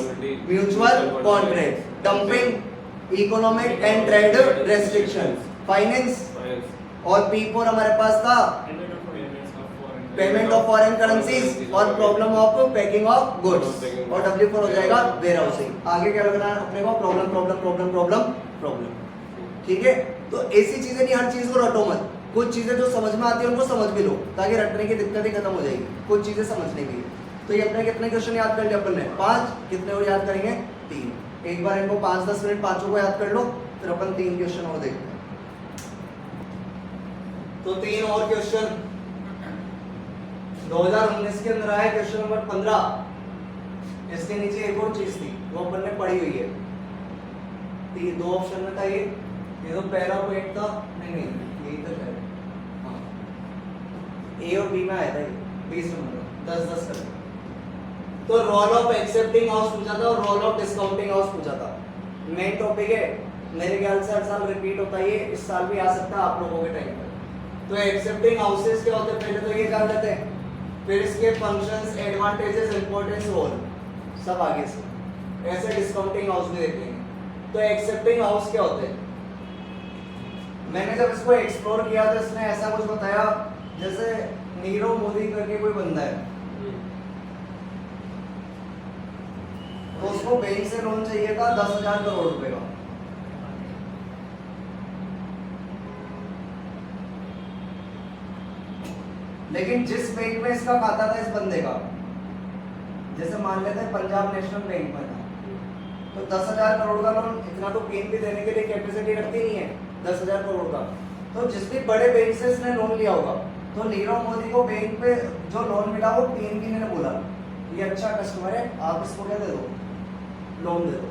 mutual contract, dumping, economic and trade restriction, finance, और पी फोर हमारे पास था पेमेंट ऑफ फॉरेन करेंसीज और problem of packing of goods, और डब्ल्यू फोर हो जाएगा वेयर हाउसिंग। आगे क्या लगना है अपने को, प्रॉब्लम। ठीक है, तो ऐसी चीजें नहीं, हर चीज को रटो मत, कुछ चीजें जो समझ में आती है उनको समझ भी लो, ताकि रटने की दिक्कत ही खत्म हो जाएगी, कुछ चीजें समझने की। तो ये अपने कितने क्वेश्चन याद कर लिया अपन ने, 5, कितने और याद करेंगे, 3। एक बार इनको 5-10 मिनट पांचों को याद कर लो, फिर अपन 3 क्वेश्चन और देखते हैं। तो 3 और क्वेश्चन 2019 के अंदर आया, क्वेश्चन नंबर 15। इसके नीचे एक और चीज थी वो अपन ने पढ़ी हुई है, तो ये 2 ऑप्शन में था, ये तो पहला पॉइंट था, नहीं यही तो शायद, हाँ ए और बी में आया था, 20 नंबर 10-10 कर। तो रोल ऑफ एक्सेप्टिंग हाउस पूछा था और रोल ऑफ डिस्काउंटिंग हाउस पूछा था। मेन टॉपिक है, मेरे ख्याल से हर साल रिपीट होता है, ये इस साल भी आ सकता है आप लोगों के टाइम पर। तो एक्सेप्टिंग हाउसेस क्या होते हैं पहले तो ये जान लेते हैं, फिर इसके फंक्शंस, एडवांटेजेस, इंपॉर्टेंस, रोल सब आगे से। ऐसे डिस्काउंटिंग हाउस भी देखेंगे। तो एक्सेप्टिंग हाउस क्या होते हैं, मैंने जब इसको एक्सप्लोर किया तो इसने ऐसा कुछ बताया, जैसे नीरव मोदी करके कोई बंदा है, तो उसको बैंक से लोन चाहिए था 10,000 करोड़ रुपए का। लेकिन जिस बैंक में इसका खाता था इस बंदे का, जैसे मान लेते हैं पंजाब नेशनल बैंक में था, तो 10,000 करोड़ का लोन, इतना तो बैंक भी देने के लिए कैपेसिटी रखती नहीं है 10,000 करोड़ का। तो जिस भी बड़े बैंक से इसने लोन लिया होगा, तो नीरव मोदी को बैंक पे जो लोन मिला वो पीएनबी ने बोला ये अच्छा कस्टमर है, आप इसको क्या दे दो, लोन दे दो।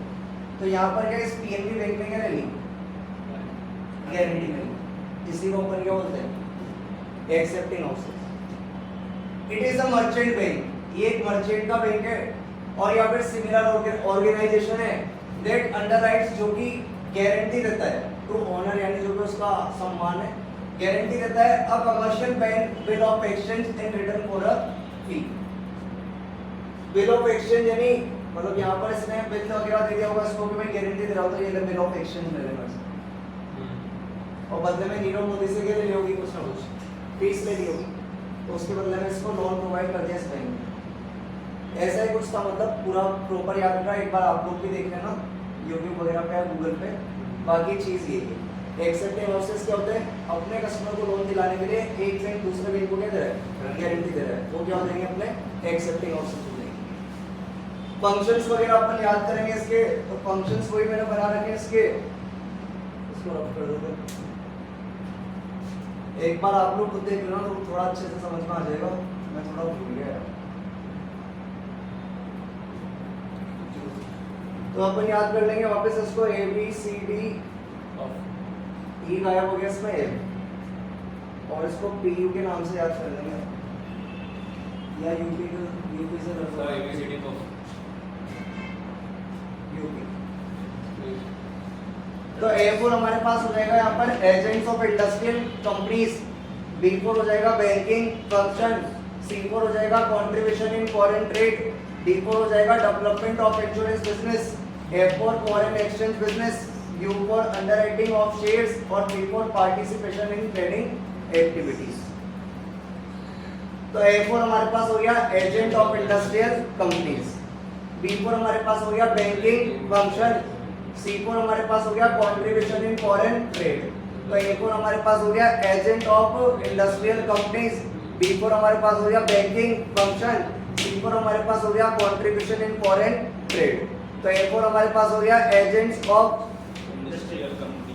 तो यहाँ पर क्या इस पीएनबी बैंक ने क्या ले ली, गारंटी मिली। इसी को अपन क्या बोलते हैं, accepting houses. It is a merchant bank, ये एक मर्चेंट का बैंक है, और या फिर सिमिलर ऑर्गेनाइजेशन है दैट अंडरराइट्स, जो कि गारंटी देता है टू ऑनर, यानी जो भी उसका सम्मान है, गारंटी देता है a commercial bank bill of exchange in return for a fee. Bill of exchange यानी मतलब यहाँ पर इसने बिल वगैरह दे दिया होगा इसको कि मैं गारंटी दे रहा हूँ, तो ये बिल ऑफ एक्सचेंज ले लेना, और बदले में नीरव मोदी से क्या ले ली होगी, कुछ ना कुछ फीस ले ली होगी। तो उसके बदले में इसको लोन प्रोवाइड कर दिया इस बैंक ने। ऐसा ही कुछ था, मतलब पूरा प्रॉपर याद रखना, एक बार आप लोग भी देख लेना यूट्यूब वगैरह पे या गूगल पे। बाकी चीज़ ये है, एक्सेप्टिंग हाउसेस क्या होते हैं, अपने कस्टमर को लोन दिलाने के लिए एक बैंक दूसरे बैंक को क्या दे रहा है, गारंटी दे रहा है, वो क्या हो जाएंगे अपने एक्सेप्टिंग हाउसेस हो जाएंगे। फंक्शंस वगैरह अपन याद करेंगे इसके, तो फंक्शंस वही मैंने बना रखे हैं इसके, इसको रब कर दो। एक बार आप लोग खुद देख लेना तो थोड़ा अच्छे से समझ में आ जाएगा, मैं थोड़ा भूल गया यार। तो अपन याद कर लेंगे वापस इसको, ए बी सी डी, ई गायब हो गया इसमें ए, और इसको पी यू के नाम से याद कर लेंगे, या यूपी से कर दो, ABCD को यूपी। तो A4 हमारे पास हो जाएगा यहाँ पर agents of industrial companies, B4 हो जाएगा बैंकिंग फंक्शन, C4 हो जाएगा contribution in foreign trade, D4 हो जाएगा development of insurance business, F4 foreign exchange business, U4 underwriting of shares, और P4 participation in trading activities. तो A4 हमारे पास हो गया agent of industrial companies, B4 हमारे पास हो गया बैंकिंग फंक्शन, C4 हमारे पास हो गया कंट्रीब्यूशन इन फॉरेन ट्रेड, तो A4 हमारे पास हो गया agent of industrial companies, B4 हमारे पास हो गया बैंकिंग फंक्शन, C4 हमारे पास हो गया कंट्रीब्यूशन इन फॉरेन ट्रेड, तो A4 हमारे पास हो गया agents of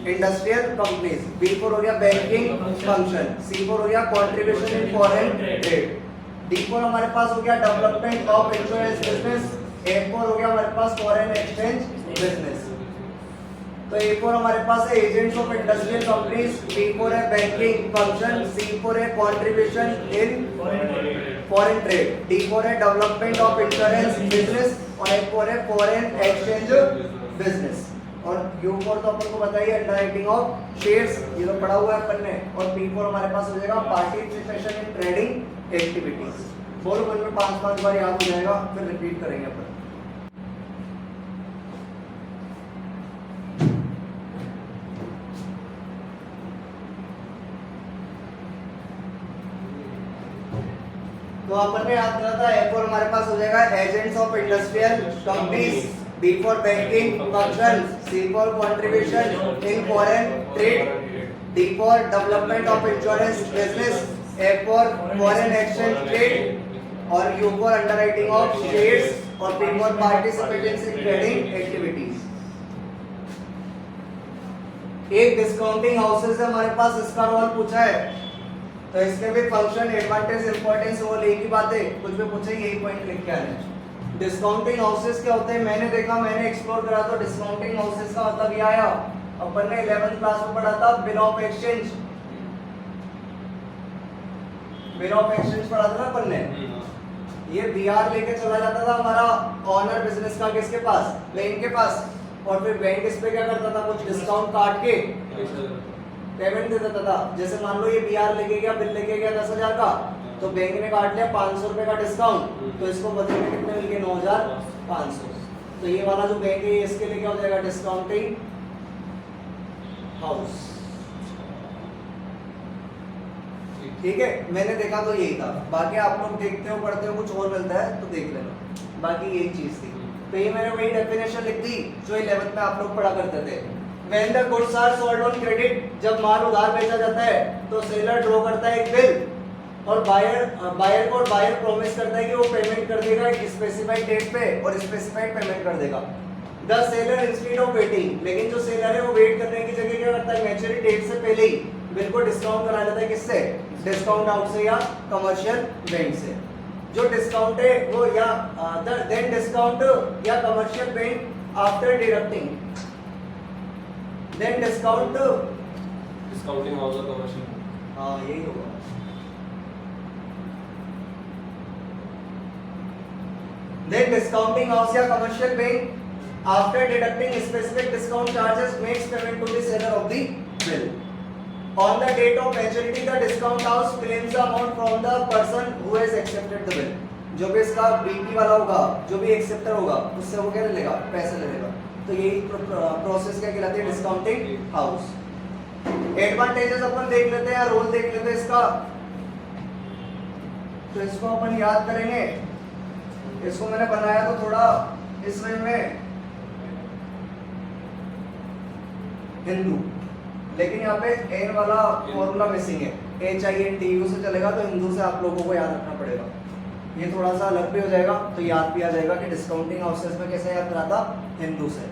industrial companies, B4 हो गया बैंकिंग फंक्शन, C4 हो गया contribution in foreign trade, D4 हमारे पास हो गया development of insurance business, A4 हो गया हमारे पास फॉरेन एक्सचेंज बिजनेस। तो A4 हमारे पास है agents of industrial companies, B4 है बैंकिंग फंक्शन, C4 है contribution in foreign trade, D4 है डेवलपमेंट ऑफ इंश्योरेंस बिजनेस, और A4 है फॉरेन एक्सचेंज बिजनेस, और U4 तो अपन को बताइए अंडरराइटिंग ऑफ शेयर्स, ये तो पढ़ा हुआ है अपन ने, और P4 हमारे पास हो जाएगा पार्टिसिपेशन इन ट्रेडिंग एक्टिविटीज। बोलो मन में 5-5 बार याद हो जाएगा, फिर रिपीट करेंगे अपन। तो अपन ने याद करा था A4 हमारे पास हो जाएगा agents of industrial companies, B4 banking function, C4 contribution in foreign trade, D4 development of insurance business, A4 foreign exchange trade, और U4 अंडरराइटिंग ऑफ शेयर्स, और P4 participation in trading activities. एक discounting houses है हमारे पास, इसका role पूछा है, तो इसके भी फंक्शन एडवांटेज इंपॉर्टेंस वो एक ही बात है, कुछ भी पूछे यही पॉइंट लिख के आने। डिस्काउंटिंग हाउसेस क्या होते हैं, मैंने देखा, मैंने एक्सप्लोर करा, तो डिस्काउंटिंग हाउसेस का मतलब ये आया, अपन ने 11th क्लास में पढ़ा था bill of exchange, bill of exchange पढ़ा था ना अपन ने। ये बीआर लेके चला जाता था हमारा ऑनर बिजनेस का किसके पास, बैंक के पास, और फिर बैंक इस पे क्या करता था, कुछ डिस्काउंट काट के पेमेंट दे देता था। जैसे मान लो ये बीआर लेके गया, बिल लेके गया 10,000 का, तो बैंक ने काट लिया 500 रुपए का डिस्काउंट, तो इसको बदले में कितने मिल गए, 9,500। तो ये वाला जो बैंक है इसके लिए क्या हो जाएगा, डिस्काउंटिंग हाउस। ठीक है, मैंने देखा तो यही था, बाकी आप लोग देखते हो पढ़ते हो कुछ और मिलता है तो देख लेना, बाकी यही चीज थी। तो ये मैंने वही डेफिनेशन लिख दी जो 11th में आप लोग पढ़ा करते थे। When the goods are sold on credit, जब माल उधार बेचा जाता है तो सेलर ड्रॉ करता है एक बिल, और बायर को बायर प्रॉमिस करता है कि वो पेमेंट कर देगा एक स्पेसिफाइड डेट पे, और स्पेसिफाइड पेमेंट कर देगा। The seller instead of waiting, लेकिन जो सेलर है वो वेट करने की जगह क्या करता है, मैच्योरिटी डेट से पहले ही बिल को डिस्काउंट करा लेता है, किससे, डिस्काउंट हाउस से या कमर्शियल बैंक से। जो डिस्काउंट है वो या देन डिस्काउंट या commercial bank after deducting, then discount discounting house और कमर्शियल, हाँ यही होगा। देन डिस्काउंटिंग हाउस या commercial bank after deducting specific discount charges makes payment to the seller of the bill. On the date of maturity, the discount house claims the amount from the person who has accepted the bill. जो भी इसका BP वाला होगा, जो भी acceptor होगा, उससे वो क्या ले लेगा, पैसे ले लेगा। तो यही प्रोसेस क्या कहलाती है, डिस्काउंटिंग हाउस। एडवांटेजेस अपन देख लेते हैं या रोल देख लेते हैं इसका। तो इसको अपन याद करेंगे। इसको मैंने बनाया तो थोड़ा इस वे में हिंदू, लेकिन यहाँ पे एन वाला फॉर्मूला मिसिंग है। HINTU से चलेगा तो हिंदू से आप लोगों को याद रखना पड़ेगा। ये थोड़ा सा अलग भी हो जाएगा तो याद भी आ जाएगा कि डिस्काउंटिंग हाउसेस में कैसे याद करा था, हिंदू से।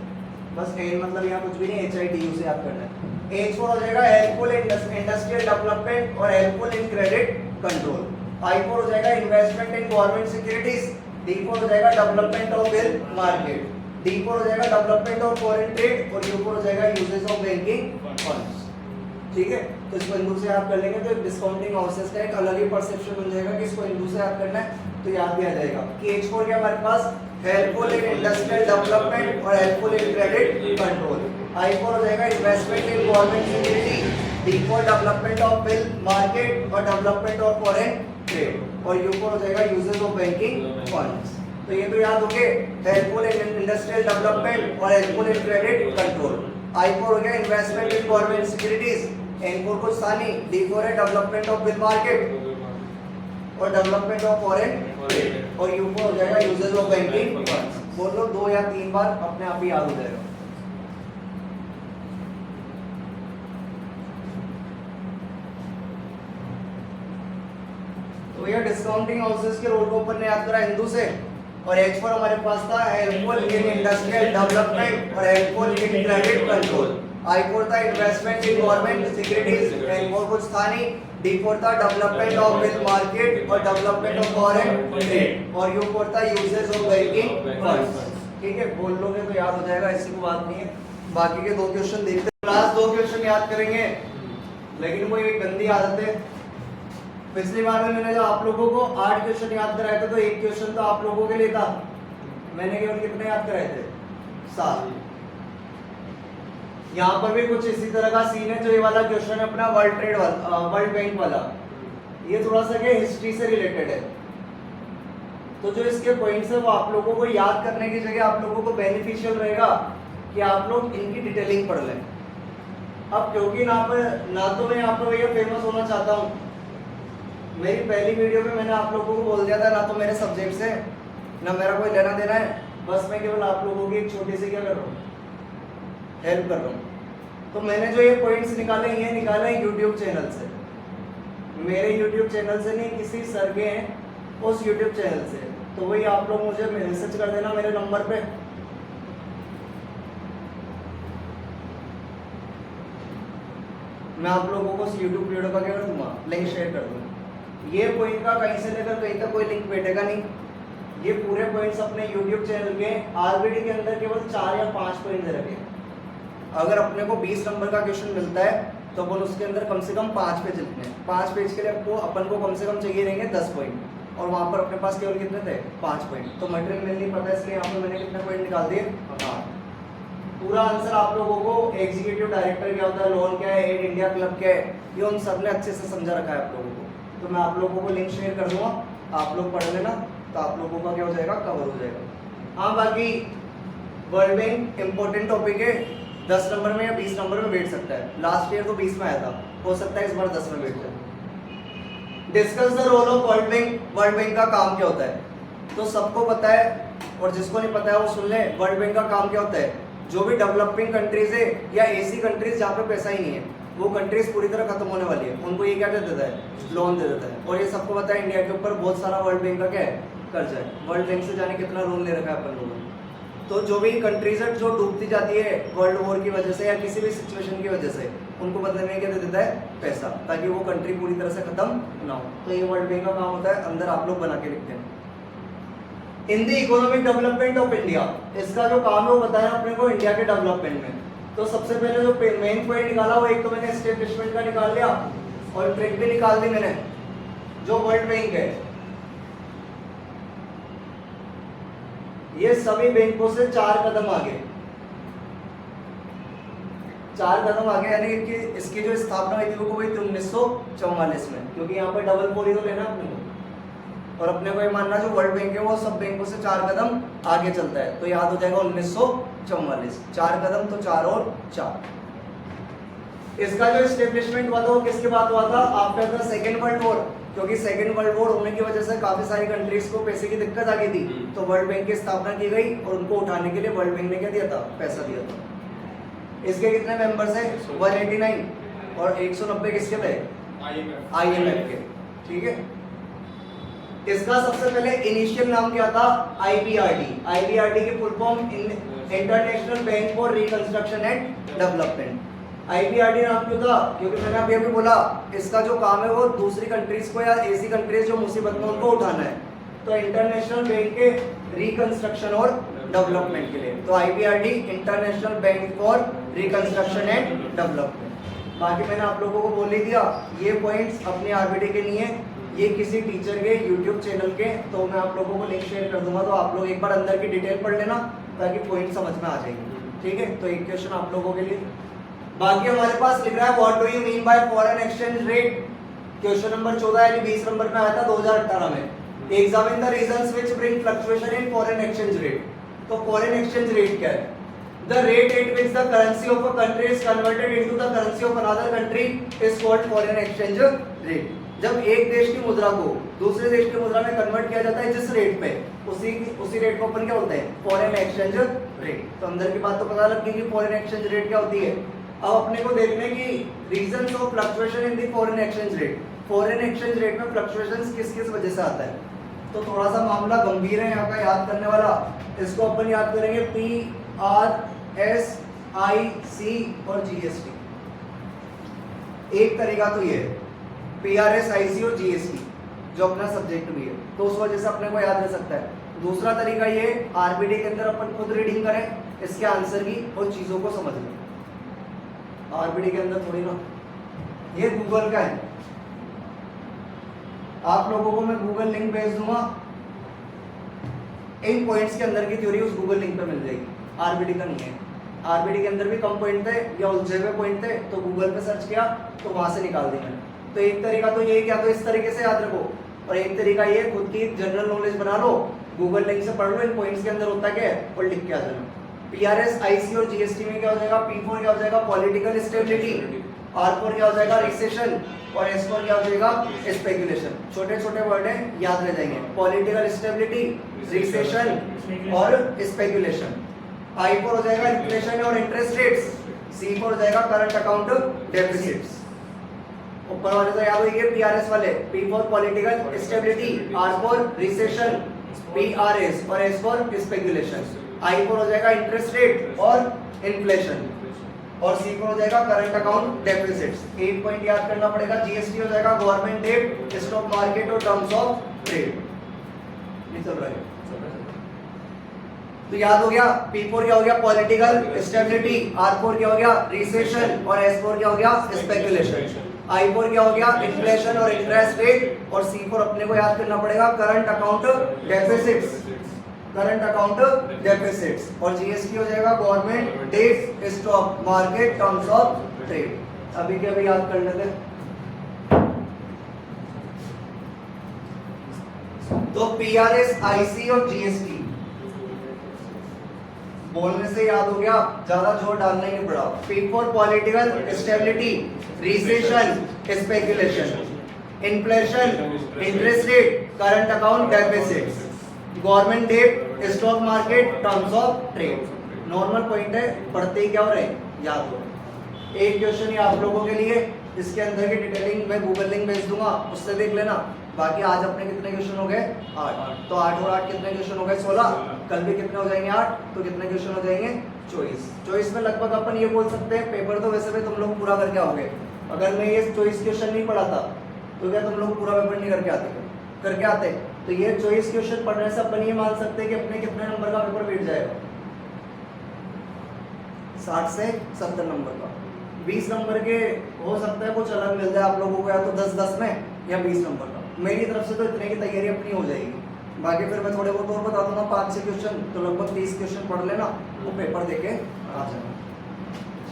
बस एन मतलब यहाँ कुछ भी नहीं, HITU से याद करना है। H4 हो जाएगा हेल्पफुल इन इंडस्ट्रियल डेवलपमेंट और helpful in credit control. I4 हो जाएगा investment in government securities. D4 हो जाएगा development of wealth market. D4 हो जाएगा डेवलपमेंट ऑफ फॉरेन ट्रेड और U4 हो जाएगा यूजेस ऑफ बैंकिंग फंड्स। ठीक है, तो इसको हिंदू से याद कर लेंगे तो डिस्काउंटिंग हाउसेस का एक अलग ही परसेप्शन बन जाएगा कि इसको हिंदू से याद करना है, तो याद भी आ जाएगा कि H4 क्या हमारे पास हेल्पफुल इन इंडस्ट्रियल डेवलपमेंट और helpful in credit control. I4 हो जाएगा investment in government security. D4 development of wealth market और डेवलपमेंट ऑफ फॉरेन ट्रेड और U4 हो जाएगा यूजेस ऑफ बैंकिंग फंड्स। तो ये तो याद हो गए, हेल्पफुल इन इंडस्ट्रियल डेवलपमेंट और helpful in credit control. I4 हो गया investment in government securities. N4 कुछ था नहीं, D4 है डेवलपमेंट ऑफ वेल्थ मार्केट और डेवलपमेंट ऑफ फॉरेन ट्रेड और U4 हो जाएगा यूजेस ऑफ बैंकिंग फंड्स। बोल लो 2 या 3 बार, अपने आप ही याद हो जाएगा। तो भैया डिस्काउंटिंग हाउसेस के रोल को अपन ने याद करा हिंदू से, और H4 हमारे पास था हेल्पफुल इन इंडस्ट्रियल डेवलपमेंट और helpful in credit control. I4 था investment in government securities. N4 कुछ था नहीं, D4 था डेवलपमेंट ऑफ वेल्थ मार्केट और डेवलपमेंट ऑफ फॉरेन ट्रेड और U4 था यूजेस ऑफ बैंकिंग फंड्स। ठीक है, बोल लोगे तो याद हो जाएगा, ऐसी कोई बात नहीं है। बाकी के 2 क्वेश्चन देखते हैं। लास्ट 2 क्वेश्चन याद करेंगे, लेकिन वो एक गंदी आदत है। पिछली बार में मैंने जो आप लोगों को 8 क्वेश्चन याद कराए थे तो 1 क्वेश्चन तो आप लोगों के लिए था। मैंने केवल कितने याद कराए थे? 7। यहाँ पर भी कुछ इसी तरह का सीन है। जो ये वाला क्वेश्चन है अपना वर्ल्ड बैंक वाला, ये थोड़ा सा क्या हिस्ट्री से रिलेटेड है। तो जो इसके पॉइंट्स है वो आप लोगों को याद करने की जगह आप लोगों को बेनिफिशियल रहेगा कि आप लोग इनकी डिटेलिंग पढ़ लें। अब क्योंकि ना तो मैं यहाँ पर भैया फेमस होना चाहता हूँ, मेरी पहली वीडियो में मैंने आप लोगों को बोल दिया था ना तो मेरे सब्जेक्ट से ना मेरा कोई लेना देना है, बस मैं केवल आप लोगों की एक छोटी सी क्या कर रहा हूँ, हेल्प कर रहा हूँ। तो मैंने जो ये पॉइंट्स निकाले, ये निकाले यूट्यूब चैनल से, मेरे यूट्यूब चैनल से नहीं, किसी सर के हैं उस यूट्यूब चैनल से। तो वही आप लोग मुझे मैसेज कर देना मेरे नंबर पे। मैं आप लोगों को उस यूट्यूब वीडियो का क्या कर दूंगा, लिंक शेयर कर दूंगा। ये पॉइंट का कहीं से लेकर कहीं तक कोई लिंक बैठेगा नहीं। ये पूरे पॉइंट्स अपने YouTube चैनल के RBD के अंदर केवल 4 या 5 पॉइंट दे रखे। अगर अपने को 20 नंबर का क्वेश्चन मिलता है तो अपन उसके अंदर कम से कम 5 पेज लिखने हैं। 5 पेज के लिए अपन को कम से कम चाहिए रहेंगे 10 पॉइंट, और वहाँ पर अपने पास केवल कितने थे? 5 पॉइंट। तो मटेरियल मिल नहीं पता, इसलिए यहाँ पर मैंने कितने पॉइंट निकाल दिए? 8। पूरा आंसर आप लोगों को एग्जीक्यूटिव डायरेक्टर क्या होता है, लोन क्या है, एड इंडिया क्लब क्या है, ये उन सब ने अच्छे से समझा रखा है आप लोगों को। तो मैं आप लोगों को लिंक शेयर कर दूंगा, आप लोग पढ़ लेना, तो आप लोगों का क्या हो जाएगा, कवर हो जाएगा। हाँ, बाकी वर्ल्ड बैंक इंपॉर्टेंट टॉपिक है, 10 नंबर में या 20 नंबर में बैठ सकता है। लास्ट ईयर तो 20 में आया था, हो सकता है इस बार 10 में बैठ जाए। Discuss the role of World Bank. World Bank का काम क्या होता है तो सबको पता है, और जिसको नहीं पता है वो सुन ले। वर्ल्ड बैंक का काम क्या होता है, जो भी डेवलपिंग कंट्रीज है या ऐसी कंट्रीज जहाँ पे पैसा ही नहीं है, वो कंट्रीज पूरी तरह खत्म होने वाली है, उनको ये क्या दे देता है, लोन दे देता है। और ये सबको पता है इंडिया के ऊपर बहुत सारा वर्ल्ड बैंक का क्या है, कर्जा है। वर्ल्ड बैंक से जाने कितना लोन ले रखा है अपन लोगों ने। तो जो भी कंट्रीज है जो डूबती जाती है वर्ल्ड वॉर की वजह से या किसी भी सिचुएशन की वजह से, उनको बदले में क्या दे देता है, पैसा, ताकि वो कंट्री पूरी तरह से खत्म ना हो। तो ये वर्ल्ड बैंक का काम होता है, अंदर आप लोग बना के लिखते हैं। In the economic development of India, इसका जो काम है वो बताया अपने को इंडिया के डेवलपमेंट में। तो सबसे पहले जो मेन पॉइंट निकाला वो एक तो मैंने एस्टेब्लिशमेंट का निकाल लिया और ट्रिक भी निकाल दी मैंने, जो वर्ल्ड बैंक है ये सभी बैंकों से 4 कदम आगे, 4 कदम आगे, यानी कि इसकी जो स्थापना हुई थी वो हुई थी 1944 में, क्योंकि यहाँ पर डबल पोली तो लेना अपने को, और अपने को ये मानना जो वर्ल्ड बैंक है वो सब बैंकों से 4 कदम आगे चलता है। तो याद हो जाएगा 1944, 4 कदम तो 4 और 4। इसका जो एस्टेब्लिशमेंट हुआ था वो किसके बाद हुआ था, after the second world war. क्योंकि सेकेंड वर्ल्ड वॉर होने की वजह से काफी सारी कंट्रीज को पैसे की दिक्कत आ गई थी, तो वर्ल्ड बैंक की स्थापना की गई और उनको उठाने के लिए वर्ल्ड बैंक ने क्या दिया था, पैसा दिया था। इसके कितने मेंबर्स हैं, 189, और 190 किसके थे, IMF के, ठीक है। इसका सबसे पहले इनिशियल नाम क्या था, IBRD की full form international bank for reconstruction and development. IBRD नाम क्यों था, क्योंकि मैंने अभी बोला इसका जो काम है वो दूसरी कंट्रीज को या ऐसी कंट्रीज जो मुसीबत में उनको उठाना है, तो इंटरनेशनल बैंक के रिकंस्ट्रक्शन और डेवलपमेंट के लिए, तो IBRD international bank for reconstruction and development. बाकी मैंने आप लोगों को बोल ही दिया, ये पॉइंट्स अपने RBD के नहीं है, ये किसी टीचर के YouTube चैनल के, तो मैं आप लोगों को लिंक शेयर कर दूंगा, तो आप लोग एक बार अंदर की डिटेल पढ़ लेना ताकि पॉइंट समझ में आ जाएंगे, ठीक है। तो एक क्वेश्चन आप लोगों के लिए। बाकी हमारे पास लिख रहा है what do you mean by foreign exchange rate, question number 14 यानी 20 नंबर में आया था 2018 में। Examine the reasons which bring fluctuation in foreign exchange rate. तो फॉरेन एक्सचेंज रेट क्या है, the rate at which the currency of a country is converted into the currency of another country is called foreign exchange rate. जब एक देश की मुद्रा को दूसरे देश की मुद्रा में कन्वर्ट किया जाता है जिस रेट पे, उसी रेट को अपन क्या बोलते हैं, फॉरेन एक्सचेंज रेट। तो अंदर की बात तो पता लग गई कि फॉरेन एक्सचेंज रेट क्या होती है। अब अपने को देखने की reasons of fluctuation in the foreign exchange rate. Foreign exchange rate में फ्लक्चुएशंस किस किस वजह से आता है, तो थोड़ा सा मामला गंभीर है यहाँ का याद करने वाला। इसको अपन याद करेंगे PRS IC और GST। एक तरीका तो ये है PRS IC और GST जो अपना सब्जेक्ट भी है, तो उस वजह से अपने को याद रह सकता है। दूसरा तरीका ये RBD के अंदर अपन खुद रीडिंग करें इसके आंसर की और चीजों को समझ लें। RBD के अंदर थोड़ी ना, ये गूगल का है, आप लोगों को मैं गूगल लिंक भेज दूंगा, इन पॉइंट्स के अंदर की थ्योरी उस गूगल लिंक पे मिल जाएगी। RBD का नहीं है, RBD के अंदर भी कम पॉइंट थे या उलझे हुए पॉइंट थे, तो गूगल पे सर्च किया तो वहां से निकाल दी मैंने। तो एक तरीका तो ये, क्या तो इस तरीके से याद रखो, और एक तरीका ये खुद की जनरल नॉलेज बना लो, गूगल लिंक से पढ़ लो इन पॉइंट्स के अंदर होता क्या है और लिख के आ जाना। PRS IC और GST में क्या हो जाएगा, P4 क्या हो जाएगा, पॉलिटिकल स्टेबिलिटी, R4 क्या हो जाएगा, रिसेशन, और S4 क्या हो जाएगा, स्पेकुलेशन। छोटे छोटे वर्ड हैं, याद रह जाएंगे, पॉलिटिकल स्टेबिलिटी, रिसेशन और स्पेकुलेशन। I4 हो जाएगा इन्फ्लेशन और इंटरेस्ट रेट्स, C4 हो जाएगा करंट अकाउंट डेफिसिट्स। ऊपर वाले तो याद होंगे PRS वाले, P4 political stability, R4 recession, PRS और S4 स्पेकुलेशन। I4 हो जाएगा इंटरेस्ट रेट और इन्फ्लेशन, और C4 हो जाएगा करंट अकाउंट डेफिसिट्स। 8 पॉइंट याद करना पड़ेगा। GST हो जाएगा गवर्नमेंट डेट, स्टॉक मार्केट और टर्म्स ऑफ ट्रेड। नहीं चल रहा है तो याद हो गया। P4 क्या हो गया, पॉलिटिकल स्टेबिलिटी, R4 क्या हो गया, रिसेशन, और S4 क्या हो गया, स्पेकुलेशन। I4 क्या हो गया, इन्फ्लेशन और इंटरेस्ट रेट, और C4 अपने को याद करना पड़ेगा current account deficits, current account deficits, और GST हो जाएगा government debt, stock market, terms of trade. अभी के अभी याद कर लेते हैं। तो PRS IC और GST बोलने से याद हो गया, ज्यादा जोर डालना ही नहीं पड़ा। P4 political stability, recession, speculation, inflation, interest rate, current account deficits, government debt, stock market, terms of trade. Normal point है, पढ़ते ही क्या हो रहे हैं, याद हो। एक क्वेश्चन ये आप लोगों के लिए, इसके अंदर की डिटेलिंग मैं गूगल लिंक भेज दूंगा, उससे देख लेना। बाकी आज अपने कितने क्वेश्चन हो गए, 8। तो 8 और 8 कितने क्वेश्चन हो गए, 16। कल भी कितने हो जाएंगे, 8। तो कितने क्वेश्चन हो जाएंगे, 24। 24 में लगभग अपन ये बोल सकते हैं पेपर तो वैसे भी तुम लोग पूरा करके आओगे। अगर मैं ये 24 क्वेश्चन नहीं पढ़ाता तो क्या तुम लोग पूरा पेपर नहीं करके आते। तो ये 24 क्वेश्चन पढ़ने से अपन ये मान सकते हैं कि अपने कितने नंबर का पेपर बैठ जाएगा, 60 से 70 नंबर का। 20 नंबर के हो सकता है कुछ अलग मिल जाए आप लोगों को, या तो 10-10 में या 20 नंबर का। मेरी तरफ से तो इतने की तैयारी अपनी हो जाएगी। बाकी फिर मैं थोड़े बहुत और बता दूंगा, 5-6 क्वेश्चन, तो लगभग 30 क्वेश्चन पढ़ लेना, वो पेपर देके आ जाना।